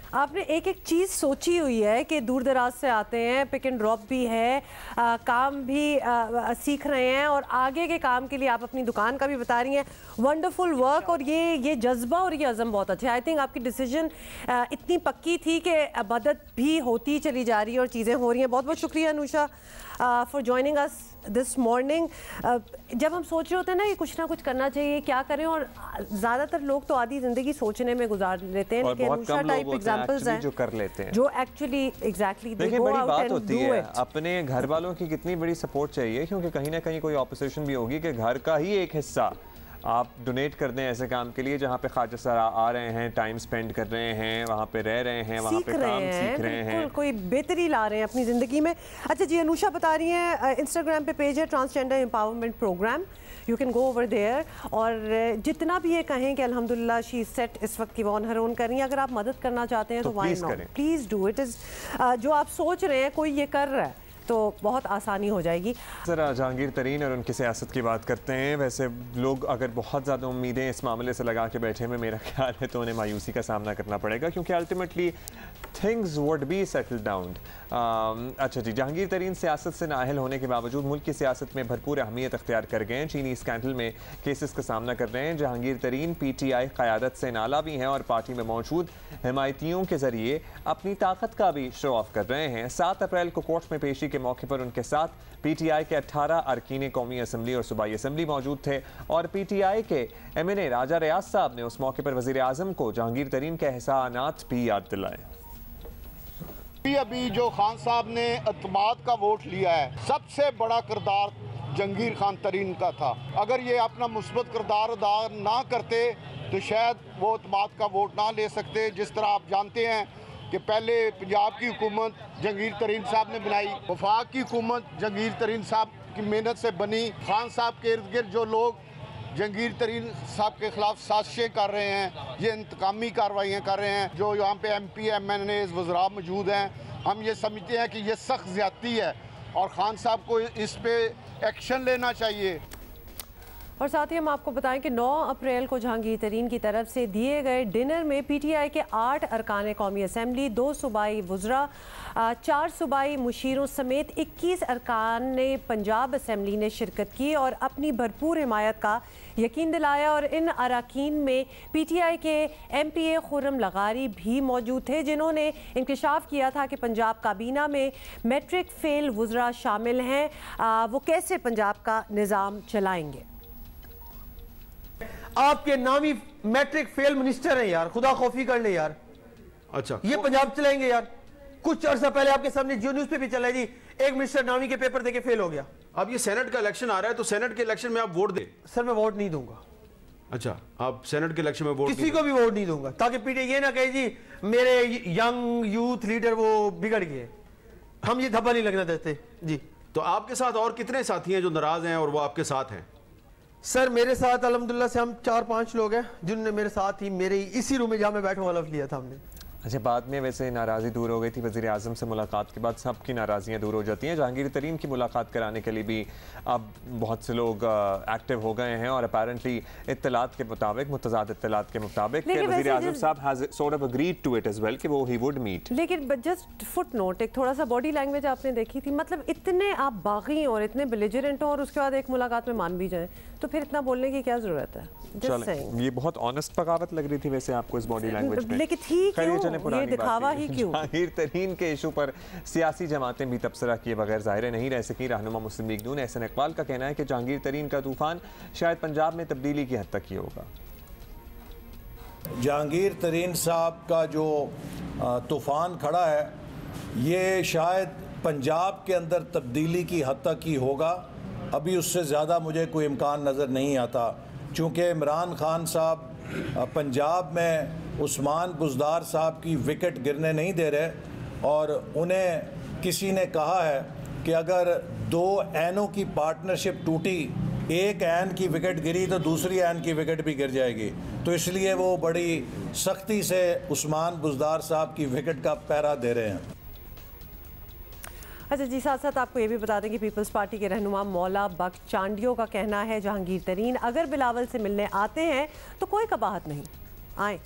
आपने एक एक चीज़ सोची हुई है कि दूर दराज से आते हैं, पिक एंड ड्रॉप भी है, काम भी सीख रहे हैं और आगे के काम के लिए आप अपनी दुकान का भी बता रही हैं। वंडरफुल वर्क, और ये जज्बा और ये अज़म बहुत अच्छा है। आई थिंक आपकी डिसीजन इतनी पक्की थी कि मदद भी होती चली जा रही है और चीज़ें हो रही हैं। बहुत बहुत शुक्रिया Anusha for joining us this morning. जब हम सोच रहे होते हैं ना कि कुछ ना कुछ करना चाहिए, क्या करें, और ज़्यादातर लोग तो आधी ज़िंदगी सोचने में गुजार लेते हैं, लेकिन अनुषा टाइप एग्जांपल्स हैं
जो कर लेते हैं,
जो एक्चुअली एग्जैक्टली
देखिए बड़ी बात होती है। अपने घर वालों की कितनी बड़ी सपोर्ट चाहिए, क्योंकि कहीं ना कहीं कोई ऑपोजिशन भी होगी कि घर का ही एक हिस्सा आप डोनेट कर दें ऐसे काम के लिए जहाँ पे ख्वाजा सरा आ रहे हैं, टाइम स्पेंड कर रहे हैं, वहाँ पे रह रहे हैं, वहाँ पे काम सीख रहे हैं,
कोई बेहतरी ला रहे हैं अपनी ज़िंदगी में। अच्छा जी, अनुषा बता रही हैं इंस्टाग्राम पे पेज है transgender empowerment programme, you can go over there. और जितना भी ये कहें कि अल्हम्दुलिल्लाह शी सेट इस वक्त की वो ऑन हर ओन कर रही हैं, अगर आप मदद करना चाहते हैं तो why not, please do it. Is जो आप सोच रहे हैं कोई ये कर रहा है तो बहुत आसानी हो जाएगी।
ज़रा जहांगीर तरीन और उनकी सियासत की बात करते हैं। वैसे लोग अगर बहुत ज़्यादा उम्मीदें इस मामले से लगा के बैठे में मेरा ख्याल है तो उन्हें मायूसी का सामना करना पड़ेगा, क्योंकि ultimately things would be settled down. अच्छा जी, जहांगीर तरीन सियासत से नाअहल होने के बावजूद मुल्क की सियासत में भरपूर अहमियत अख्तियार कर गए हैं। चीनी स्कैंडल में केसेस का सामना कर रहे हैं। जहांगीर तरीन PTI क़यादत से नाला भी हैं और पार्टी में मौजूद हिमायतियों के ज़रिए अपनी ताकत का भी शो ऑफ कर रहे हैं। 7 अप्रैल को कोर्ट में पेशी के मौके पर उनके साथ PTI के 18 अरकीन कौमी असम्बली और सूबाई असम्बली मौजूद थे और PTI के MNA राजा रियाज साहब ने उस मौके पर वज़ीर आज़म को जहांगीर तरीन के एहसानात भी याद दिलाए।
अभी जो खान साहब ने अतमाद का वोट लिया है, सबसे बड़ा किरदार जहांगीर खान तरीन का था। अगर ये अपना मुस्बत किरदार अदा ना करते तो शायद वो अतमाद का वोट ना ले सकते। जिस तरह आप जानते हैं कि पहले पंजाब की हुकूमत जहांगीर तरीन साहब ने बनाई, वफाक की हुकूमत जहांगीर तरीन साहब की मेहनत से बनी। खान साहब के इर्द गिर्द जो लोग जहांगीर तरीन साहब के खिलाफ साजिशें कर रहे हैं, ये इंतकामी कार्रवाइयाँ कर रहे हैं, जो यहाँ पे MP MNA वज़रा मौजूद हैं, हम ये समझते हैं कि ये सख्त ज़्यादती है और खान साहब को इस पे एक्शन लेना चाहिए।
और साथ ही हम आपको बताएं कि 9 अप्रैल को जहांगीर तरीन की तरफ से दिए गए डिनर में PTI के 8 अरकान कौमी असम्बली, 2 सूबाई वज़रा, 4 सूबाई मुशीरों समेत 21 अरकान ने पंजाब असम्बली ने शिरकत की और अपनी भरपूर हिमायत का यकीन दिलाया। और इन अरकान में PTI के MPA खुर्रम लगारी भी मौजूद थे, जिन्होंने इंकशाफ किया था कि पंजाब काबीना में मैट्रिक फेल वज़रा शामिल हैं, वो कैसे पंजाब का निज़ाम चलाएंगे।
आपके नामी मैट्रिक फेल मिनिस्टर हैं यार, खुदा खौफी कर ले यार।
अच्छा,
ये पंजाब चलाएंगे यार? कुछ अर्सा पहले आपके सामने जियो न्यूज़ पे भी चला है जी, एक मिनिस्टर नामी के पेपर देके फेल हो गया।
अब ये सेनेट का इलेक्शन आ रहा है, तो सेनेट के इलेक्शन में आप वोट दे।
सर मैं वोट नहीं दूंगा।
अच्छा, आप सेनेट के इलेक्शन में वोट
किसी को भी वोट नहीं दूंगा, ताकि PTI ये ना कहे जी मेरे यंग यूथ लीडर वो बिगड़ गए। हम ये धब्बा नहीं लगना देते जी।
तो आपके साथ और कितने साथी हैं जो नाराज हैं और वो आपके साथ हैं?
सर मेरे साथ अल्हम्दुलिल्लाह से हम 4-5 लोग हैं जिन्होंने मेरे साथ ही मेरे इसी रूम में जहाँ मैं बैठा हुआ हलफ लिया था हमने।
अच्छा, बाद में वैसे नाराज़ी दूर हो गई थी, वज़ीर आज़म से मुलाकात के बाद सबकी नाराज़ियाँ दूर हो जाती हैं। जहांगीर तरीन की मुलाकात कराने के लिए भी अब बहुत से लोग एक्टिव हो गए हैं और अपेरेंटली इत्तलात के मुताबिक, मुतज़ाद इत्तलात के मुताबिक वज़ीर आज़म साहब has sort of agreed to it as well कि वो ही वुड मीट।
लेकिन जस्ट फुट नोट, एक थोड़ा सा बॉडी लैंग्वेज आपने देखी थी, मतलब इतने आप बागी और इतने बेलिजरेंट हो और उसके बाद एक मुलाकात में मान भी जाएं, तो फिर इतना बोलने की क्या ज़रूरत है?
ये बहुत ऑनेस्ट बगावत लग रही थी वैसे आपको इस बॉडी लैंग्वेज में,
लेकिन ठीक ये दिखावा ही क्यों?
जहांगीर तरीन के इशू पर सियासी जमातें भी तबसरा किए बगैर ज़ाहिर नहीं रह सकी। रहनुमा मुस्लिम लीग नून एहसन इकबाल का कहना है कि जहांगीर तरीन का तूफान शायद पंजाब में तब्दीली की हद तक ही होगा।
जहांगीर तरीन साहब का जो तूफान खड़ा है, ये शायद पंजाब के अंदर तब्दीली की हद तक ही होगा। अभी उससे ज़्यादा मुझे कोई इम्कान नज़र नहीं आता, चूँकि इमरान खान साहब पंजाब में उस्मान बुज़दार साहब की विकेट गिरने नहीं दे रहे, और उन्हें किसी ने कहा है कि अगर 2 ऐनों की पार्टनरशिप टूटी, एक ऐन की विकेट गिरी तो दूसरी ऐन की विकेट भी गिर जाएगी, तो इसलिए वो बड़ी सख्ती से उस्मान बुज़दार साहब की विकेट का पहरा दे रहे हैं।
अच्छा जी, साथ साथ आपको ये भी बता दें कि पीपल्स पार्टी के रहनुमा मौला बख्श चांडियो का कहना है जहांगीर तरीन अगर बिलावल से मिलने आते हैं तो कोई कबाहत नहीं, आए।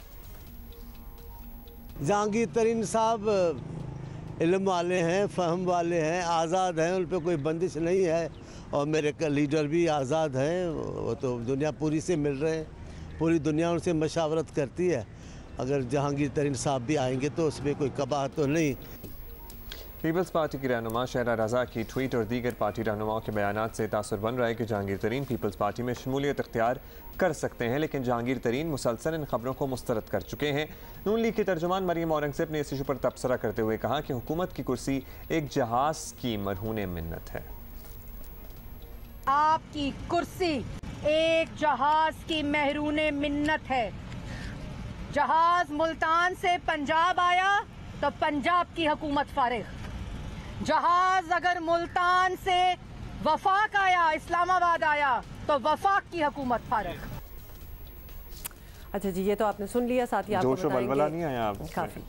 जहांगीर तरीन साहब इल्म वाले हैं, फ़हम वाले हैं, आज़ाद हैं, उन पर कोई बंदिश नहीं है, और मेरे लीडर भी आज़ाद हैं, वो तो दुनिया पूरी से मिल रहे हैं, पूरी दुनिया उनसे मशावरत करती है। अगर जहांगीर तरीन साहब भी आएंगे तो उसमें कोई कबाहत तो नहीं।
पीपल्स पार्टी की रहनुमा शहरा रज़ा की ट्वीट और दीगर पार्टी रहनुमाओं के बयानात से तासुर बन रहा है कि जहांगीर तरीन पीपल्स पार्टी में शमूलियत इख्तियार कर सकते हैं, लेकिन जहांगीर तरीन मुसलसल इन खबरों को मुस्तरद कर चुके हैं। नून लीग की तर्जुमान मरियम औरंगज़ेब ने इस इशू पर तबसरा करते हुए कहा कि हुकूमत की कुर्सी एक जहाज़ की मरहून मिन्नत है।
आपकी कुर्सी एक जहाज की महरूने मिन्नत है। जहाज मुल्तान से पंजाब आया तो पंजाब की हुकूमत फारिग, जहाज अगर मुल्तान से वफाक आया, इस्लामाबाद आया तो वफाक की हुकूमत फारिग।
अच्छा जी, ये तो आपने सुन लिया, साथ ही आपको
बताएंगे नहीं आया
काफ़ी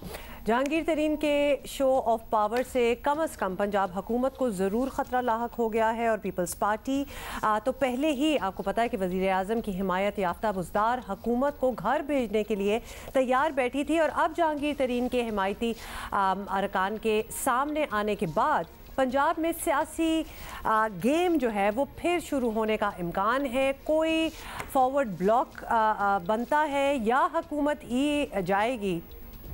जहांगीर तरीन के शो ऑफ पावर से कम पंजाब हुकूमत को ज़रूर ख़तरा लाहक हो गया है, और पीपल्स पार्टी तो पहले ही आपको पता है कि वज़ीर आज़म की हिमायत याफ्ता बुज़दार हुकूमत को घर भेजने के लिए तैयार बैठी थी, और अब जहांगीर तरीन के हिमायती अरकान के सामने आने के बाद पंजाब में सियासी गेम जो है वो फिर शुरू होने का इम्कान है। कोई फॉरवर्ड ब्लॉक बनता है या हुकूमत ही जाएगी,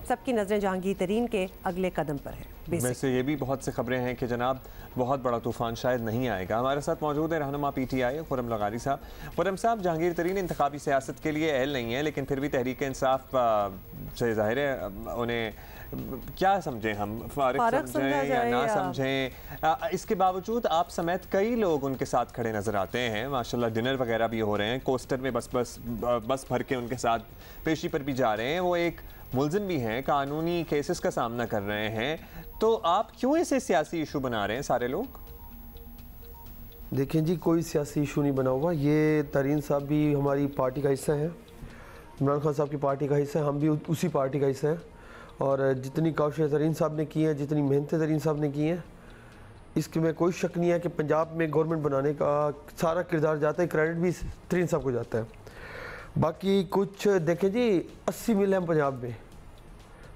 सबकी नज़रें जहांगीर तरीन के अगले कदम पर है।
वैसे ये भी बहुत से खबरें हैं कि जनाब बहुत बड़ा तूफान शायद नहीं आएगा। हमारे साथ मौजूद है रहनुमा PTI खुर्रम लगारी साहब। खुर्रम साहब, जहांगीर तरीन इंतखाबी सियासत के लिए अहल नहीं है, लेकिन फिर भी तहरीक इंसाफ से ज़ाहिर है उन्हें क्या समझें हम, फारिग समझें या ना समझें, इसके बावजूद आप समेत कई लोग उनके साथ खड़े नज़र आते हैं। माशाल्लाह डिनर वगैरह भी हो रहे हैं, कोस्टर में बस भर के उनके साथ पेशी पर भी जा रहे हैं। वो एक मुल्ज़िम भी हैं, कानूनी केसेस का सामना कर रहे हैं, तो आप क्यों इसे सियासी इशू बना रहे हैं सारे लोग?
देखें जी, कोई सियासी इशू नहीं बना हुआ। ये तरीन साहब भी हमारी पार्टी का हिस्सा है, इमरान खान साहब की पार्टी का हिस्सा है, हम भी उसी पार्टी का हिस्सा है, और जितनी कोशिशें तरीन साहब ने की हैं, जितनी मेहनतें तरीन साहब ने की हैं, इसके में कोई शक नहीं है कि पंजाब में गवर्नमेंट बनाने का सारा किरदार जाता है, क्रेडिट भी तरीन साहब को जाता है। बाकी कुछ देखें जी, 80 मिल हैं पंजाब में,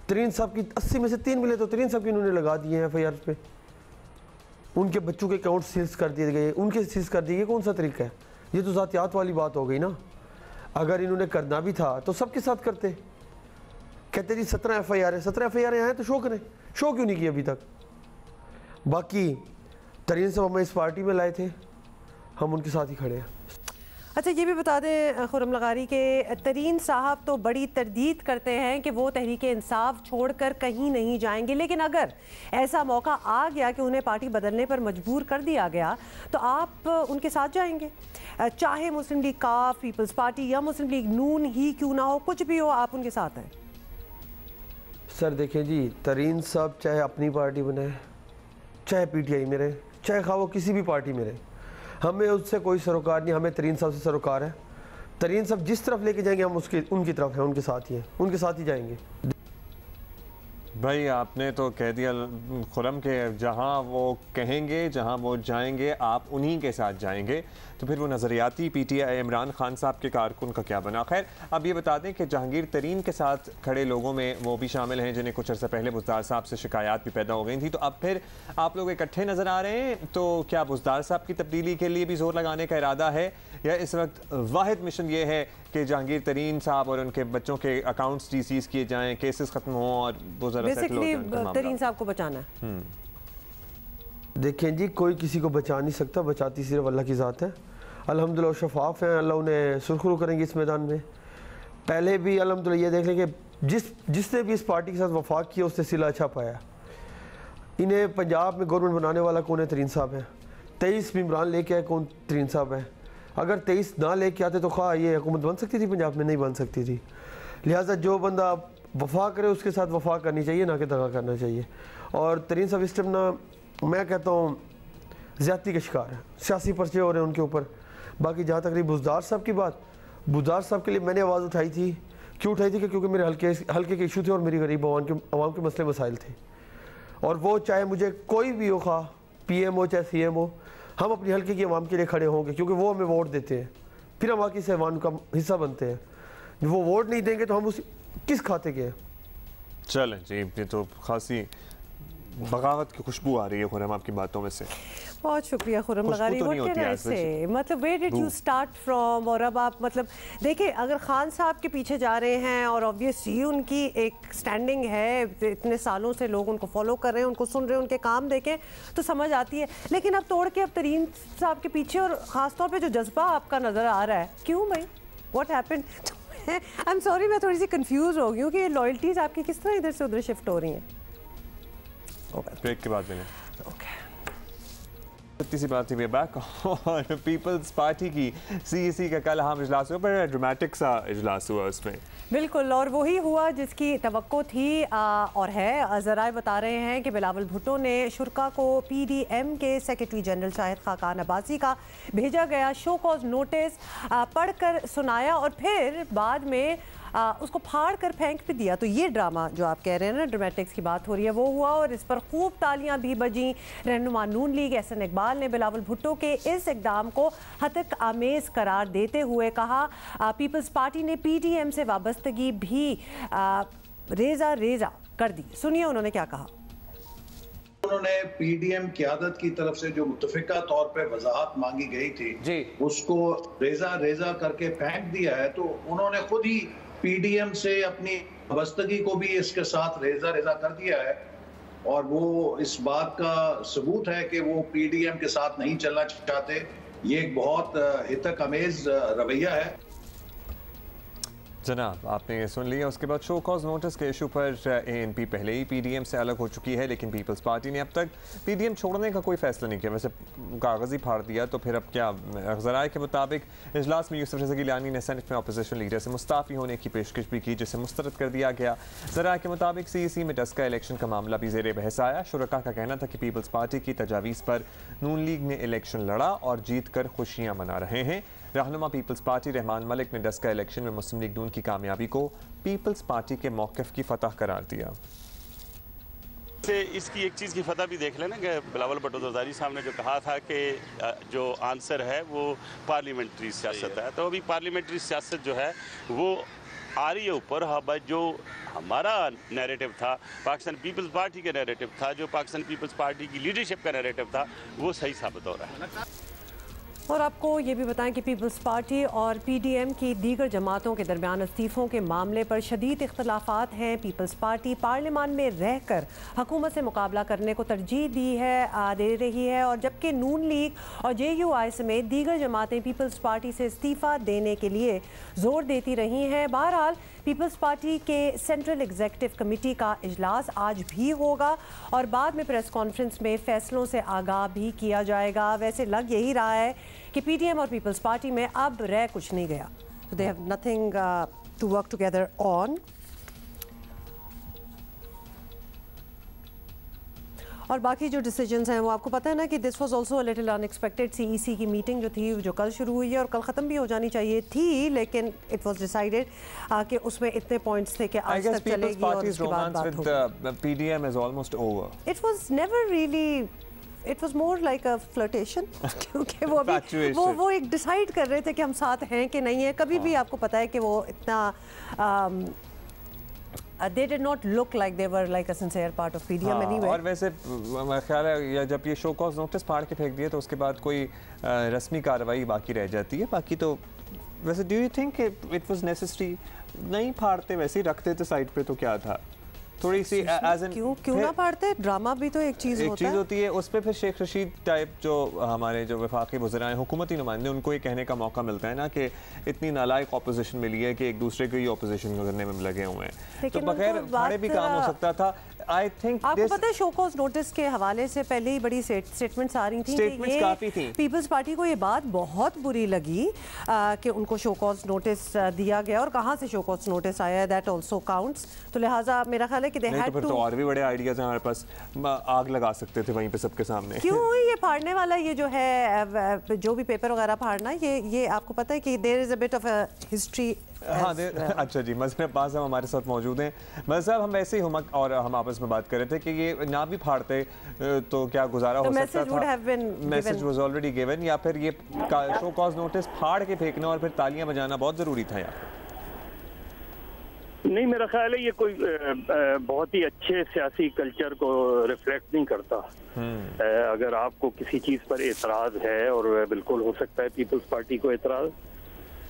तरीन साहब की 80 में से 3 मिले तो तरीन साहब की इन्होंने लगा दिए हैं FIR पे। उनके बच्चों के अकाउंट सीज कर दिए गए, उनके सीज कर दिए, कौन सा तरीका है? ये तो ज़ातियात वाली बात हो गई ना। अगर इन्होंने करना भी था तो सबके साथ करते। कहते जी 17 FIR है, 17 FIR हैं तो शो करें, शो क्यों नहीं किया अभी तक? बाकी तरीन साहब हमें इस पार्टी में लाए थे, हम उनके साथ ही खड़े हैं।
अच्छा, ये भी बता दें खुर्रम लगारी के तरीन साहब तो बड़ी तरदीद करते हैं कि वो तहरीक इंसाफ छोड़कर कहीं नहीं जाएंगे, लेकिन अगर ऐसा मौका आ गया कि उन्हें पार्टी बदलने पर मजबूर कर दिया गया तो आप उनके साथ जाएंगे? चाहे मुस्लिम लीग काफ, पीपल्स पार्टी या मुस्लिम लीग नून ही क्यों ना हो, कुछ भी हो, आप उनके साथ हैं?
सर देखें जी, तरीन साहब चाहे अपनी पार्टी बनाए, चाहे PTI में रहे, चाहे खा वो किसी भी पार्टी में रहे, हमें उससे कोई सरोकार नहीं, हमें तरीन साहब से सरोकार है। तरीन साहब जिस तरफ लेके जाएंगे हम उनकी तरफ हैं, उनके साथ ही हैं, उनके साथ ही जाएंगे।
भाई आपने तो कह दिया खुरम के जहां वो कहेंगे, जहां वो जाएंगे, आप उन्हीं के साथ जाएंगे। तो फिर वो नज़रियाती PTI इमरान खान साहब के कारकुन का क्या बना? खैर, अब ये बता दें कि जहांगीर तरीन के साथ खड़े लोगों में वो भी शामिल हैं जिन्हें कुछ अर्सा पहले बुज़दार साहब से शिकायत भी पैदा हो गई थी। तो अब फिर आप लोग इकट्ठे नज़र आ रहे हैं, तो क्या बुज़दार साहब की तब्दीली के लिए भी जोर लगाने का इरादा है, या इस वक्त वाहिद मिशन ये है कि जहांगीर तरीन साहब और उनके बच्चों के अकाउंट्स सीज किए जाएं, केसेस खत्म हों और वो ज़रा सेटल हो जाए?
तरीन साहब को बचाना है।
देखें जी, कोई किसी को बचा नहीं सकता, बचाती सिर्फ अल्लाह की ज़ात है। अल्हम्दुलिल्लाह शफाफ हैं, अल्लाह उन्हें सुरखरू करेंगे इस मैदान में। पहले भी अल्हम्दुलिल्लाह ये देख लें कि जिसने भी इस पार्टी के साथ वफाक किया उसने सिला अच्छा पाया। इन्हें पंजाब में गवर्नमेंट बनाने वाला कौन है? तरीन साहब है। 23 मेंबरान लेके आए, कौन? तरीन साहब है। अगर 23 ना लेके आते तो खा ये हुकूमत बन सकती थी पंजाब में? नहीं बन सकती थी। लिहाजा जो बंदा वफा करे उसके साथ वफा करनी चाहिए, ना कि दगा करना चाहिए। और तरीन साहब इस टाइम ना, मैं कहता हूँ ज़्यादती के शिकार है, सियासी पर्चे हो रहे हैं उनके ऊपर। बाकी जहाँ तक रही बुज़दार साहब की बात, बुज़दार साहब के लिए मैंने आवाज़ उठाई थी। क्यों उठाई थी? क्योंकि मेरे हल्के के इशू थे और मेरी गरीब आवाम के मसले मसाइल थे। और वो चाहे मुझे कोई भी हो, खा PM हो चाहे CM हो, हम अपनी हल्के की आवाम के लिए खड़े होंगे, क्योंकि वो हमें वोट देते हैं, फिर हम बाकी से आवाम का हिस्सा बनते हैं। वो वोट नहीं देंगे तो हम उस किस खाते के हैं?
चलें जी, ये तो खासी बगावत की खुशबू आ रही है खुरम आपकी बातों में से।
बहुत शुक्रिया खुरम लगारी।
तो
मतलब where did you start from? और अब आप मतलब देखिए, अगर खान साहब के पीछे जा रहे हैं और ऑब्वियसली उनकी एक स्टैंडिंग है, इतने सालों से लोग उनको फॉलो कर रहे हैं, उनको सुन रहे हैं, उनके काम देखें तो समझ आती है। लेकिन अब तोड़ के अब तरीन साहब के पीछे, और ख़ासतौर पर जो जज्बा आपका नज़र आ रहा है, क्यों भाई? What happened? I am sorry, मैं थोड़ी सी कंफ्यूज हो गई हूँ कि लॉयल्टीज़ आपकी किस तरह इधर से उधर शिफ्ट हो रही हैं।
ब्रेक के बाद मिलें। इतनी सी बात थी, वे बैक। और पीपल्स पार्टी की CEC का कल अहम इजलास हुआ, बड़ा ड्रामेटिक सा इजलास हुआ उसमें।
बिल्कुल, और वही हुआ जिसकी तवक्को थी और है। ज़राए बता रहे हैं कि बिलावल भुट्टो ने शुरा को PDM के सेक्रेटरी जनरल शाहिद खाकान अब्बासी का भेजा गया शो कॉज नोटिस पढ़कर सुनाया और फिर बाद में उसको फाड़ कर फेंक भी दिया। तो ये ड्रामा जो आप कह रहे हैं ना, ड्रामेटिक्स की बात हो रही है, वो हुआ और इस पर खूब तालियां भी बजीं। रहनुमा नून लीग SN इकबाल ने बिलावल भुट्टो के इस इकदाम को हतक आमेज करार देते हुए कहा, पीपल्स पार्टी ने PDM से वाबस्तगी भी रेजा रेजा कर दी। सुनिए उन्होंने क्या कहा।
उन्होंने PDM क़यादत की तरफ से जो मुतफिका तौर पे वजाहत मांगी गई थी जी, उसको रेजा रेजा करके फेंक दिया है। तो उन्होंने खुद ही PDM से अपनी वाबस्तगी को भी इसके साथ रेजा रेजा कर दिया है, और वो इस बात का सबूत है कि वो PDM के साथ नहीं चलना चाहते। ये एक बहुत हितक अमेज रवैया है।
जनाब, आपने ये सुन लिया। उसके बाद शो कॉज नोटिस के इशू पर ANP पहले ही PDM से अलग हो चुकी है, लेकिन पीपल्स पार्टी ने अब तक PDM छोड़ने का कोई फैसला नहीं किया। वैसे कागज़ ही फाड़ दिया, तो फिर अब क्या? ज़राए के मुताबिक इजलास में यूसुफ रज़ा गिलानी ने सेनेट में अपोजिशन लीडर से मुस्ताफ़ी होने की पेशकश भी की, जिसे मुस्तरद कर दिया गया। ज़राए के मुताबिक CEC में डस्का इलेक्शन का मामला भी ज़ेर बहस आया। शुरका का कहना था कि पीपल्स पार्टी की तजावीज़ पर नून लीग ने इलेक्शन लड़ा और जीत कर खुशियाँ मना रहे हैं। रहनुमा पीपल्स पार्टी रहमान मलिक ने डस्का इलेक्शन में मुस्लिम लीग नून की कामयाबी को पीपल्स पार्टी के मौक़िफ़ की फतह करार दिया।
से इसकी एक चीज़ की फतह भी देख लेना कि बिलावल भुट्टो जरदारी साहब ने जो कहा था कि जो आंसर है वो पार्लियामेंट्री सियासत है, तो अभी पार्लियामेंट्री सियासत जो है वो आ रही है ऊपर। हाँ, जो हमारा नैरेटिव था, पाकिस्तान पीपल्स पार्टी का नैरेटिव था, जो पाकिस्तान पीपल्स पार्टी की लीडरशिप का नैरेटिव था, वो सही साबित हो रहा है।
और आपको ये भी बताएं कि पीपल्स पार्टी और पीडीएम की दीगर जमातों के दरमियान इस्तीफ़ों के मामले पर शदीद इख्तलाफात हैं। पीपल्स पार्टी पार्लियामान में रहकर हुकूमत से मुकाबला करने को तरजीह दे रही है, और जबकि नून लीग और JUI समेत दीगर जमातें पीपल्स पार्टी से इस्तीफ़ा देने के लिए ज़ोर देती रही हैं। बहरहाल पीपल्स पार्टी के सेंट्रल एग्जीक्यूटिव कमेटी का इजलास आज भी होगा और बाद में प्रेस कॉन्फ्रेंस में फैसलों से आगाह भी किया जाएगा। वैसे लग यही रहा है कि पीडीएम और पीपल्स पार्टी में अब रह कुछ नहीं गया, तो they have nothing to work together on. और बाकी जो डिसीजंस हैं वो आपको पता है ना कि this was also a little unexpected. CEC की मीटिंग जो थी, जो कल शुरू हुई है और कल ख़त्म भी हो जानी चाहिए थी, लेकिन इट वाज डिसाइडेड कि उसमें इतने पॉइंट्स थे कि आज तक चलेगी और उसके बाद बात होगी।
PDM is almost over.
It was never really, it was more like a flirtation क्योंकि वो अभी वो एक डिसाइड कर रहे थे कि हम साथ हैं कि नहीं है। कभी भी आपको पता है कि वो इतना they did not look like they were like a sincere part of PDM anyway.
और वैसे मेरा ख्याल है या जब ये शो कॉज नोटिस फाड़ के फेंक दिए तो उसके बाद कोई रस्मी कार्रवाई बाकी रह जाती है। बाकी तो वैसे do you think it was necessary? नहीं फाड़ते, वैसे ही रखते थे साइड पे तो क्या था? थोड़ी सी एज एन
क्यों ना फाड़ते? ड्रामा भी तो एक चीज़
होती है। उस पर फिर शेख रशीद टाइप जो हमारे जो वफाकी वज़राए हुकूमती नुमाइंदे, उनको ये कहने का मौका मिलता है ना कि इतनी नालायक ऑपोजिशन मिली है कि एक दूसरे को ही ऑपोजिशन करने में लगे हुए हैं, तो बगैर फाड़े भी काम हो सकता था। आई थिंक
आपको पता है शो कॉज नोटिस के हवाले से पहले ही बड़ी स्टेटमेंट्स आ रही थी कि
काफ़ी थी।
पीपल्स पार्टी को ये बात बहुत बुरी लगी कि उनको शो कॉज नोटिस दिया गया, और कहाँ से शो कॉज नोटिस आया, दैट आल्सो काउंट्स। तो लिहाजा मेरा ख्याल है कि
तो और भी बड़े आइडियाज हैं हमारे पास, आग लगा सकते थे वहीं पे सबके सामने।
क्यों ये फाड़ने वाला, ये जो है जो भी पेपर वगैरह फाड़ना, ये आपको पता है कि there is a bit of a history.
हाँ, अच्छा जी, मज़हर अब्बास साहब हमारे साथ मौजूद हैं। मज़हर साहब, हम वैसे ही और हम आपस में बात कर रहे थे कि ये ना भी फाड़ते तो क्या गुजारा हो सकता था? मैसेज वाज ऑलरेडी गिवन, या फिर ये शो कॉज नोटिस फाड़ के फेंकना और फिर तालियां बजाना बहुत ज़रूरी था यार?
नहीं, मेरा ख्याल है ये कोई बहुत ही अच्छे सियासी कल्चर को रिफ्लेक्ट नहीं करता। अगर आपको किसी चीज़ पर एतराज़ है, और बिल्कुल हो सकता है पीपल्स पार्टी को एतराज़,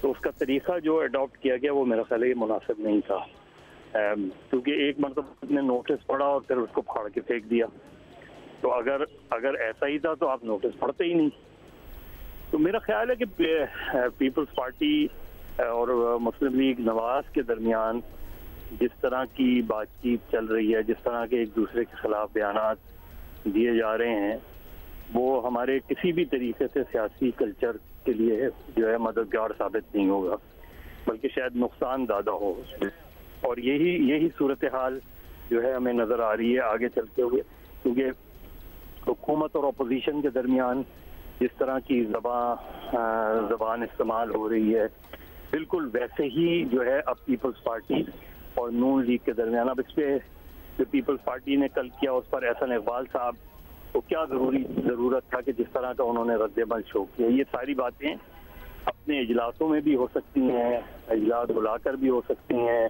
तो उसका तरीका जो अडॉप्ट किया गया वो मेरा ख्याल है मुनासिब नहीं था, क्योंकि एक मरतबा ने नोटिस पढ़ा और फिर उसको फाड़ के फेंक दिया। तो अगर ऐसा ही था तो आप नोटिस पढ़ते ही नहीं। तो मेरा ख्याल है कि पीपल्स पार्टी और मुस्लिम लीग नवाज के दरमियान जिस तरह की बातचीत चल रही है, जिस तरह के एक दूसरे के खिलाफ बयानात दिए जा रहे हैं, वो हमारे किसी भी तरीके से सियासी कल्चर के लिए जो है मददगार साबित नहीं होगा, बल्कि शायद नुकसान ज़्यादा हो। और यही सूरत हाल जो है हमें नज़र आ रही है आगे चलते हुए, क्योंकि हुकूमत और अपोजिशन के दरमियान जिस तरह की ज़बान इस्तेमाल हो रही है, बिल्कुल वैसे ही जो है अब पीपल्स पार्टी और नून लीग के दरमियान, अब इस पर जो पीपल्स पार्टी ने कल किया उस पर एहसान इकबाल साहब को क्या ज़रूरत था कि जिस तरह का उन्होंने रद्द-ए-अमल शो किया। ये सारी बातें अपने इजलासों में भी हो सकती हैं, इजलास बुलाकर भी हो सकती हैं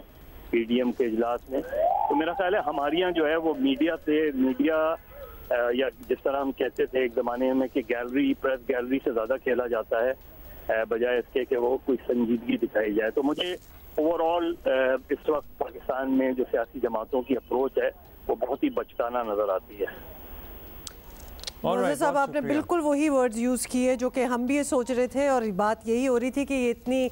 पीडीएम के इजलास में। तो मेरा ख्याल है हमारे यहाँ जो है वो मीडिया या जिस तरह हम कहते थे एक ज़माने में कि प्रेस गैलरी से ज़्यादा खेला जाता है बजाय इसके कि वो कोई संजीदगी दिखाई जाए। तो मुझे ओवरऑल इस वक्त पाकिस्तान में जो सियासी जमातों की अप्रोच है वो बहुत ही बचकाना नज़र आती है।
साहब, आपने बिल्कुल वही वर्ड्स यूज़ किए जो कि हम भी ये सोच रहे थे, और बात यही हो रही थी कि ये इतनी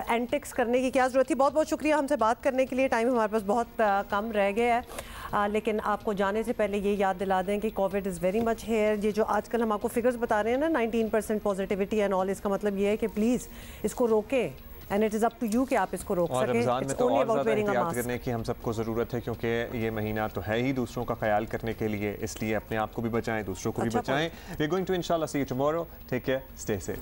एंटिक्स करने की क्या ज़रूरत थी। बहुत बहुत शुक्रिया हमसे बात करने के लिए, टाइम हमारे पास बहुत कम रह गया है। लेकिन आपको जाने से पहले ये याद दिला दें कि Covid is very much here. ये जो आजकल हम आपको फिगर्स बता रहे हैं ना, 19% पॉजिटिविटी एंड ऑल, इसका मतलब ये है कि प्लीज़ इसको रोकें, and it is up to you कि आप इसको रोक सकें।
रमज़ान में तो और ज़्यादा एहतियात करने की हम सबको ज़रूरत है, क्योंकि ये महीना तो है ही दूसरों का ख्याल करने के लिए, इसलिए अपने आप को भी बचाएं, दूसरों को भी बचाएं। वी आर गोइंग टू इंशाल्लाह see you tomorrow. Take care, stay safe.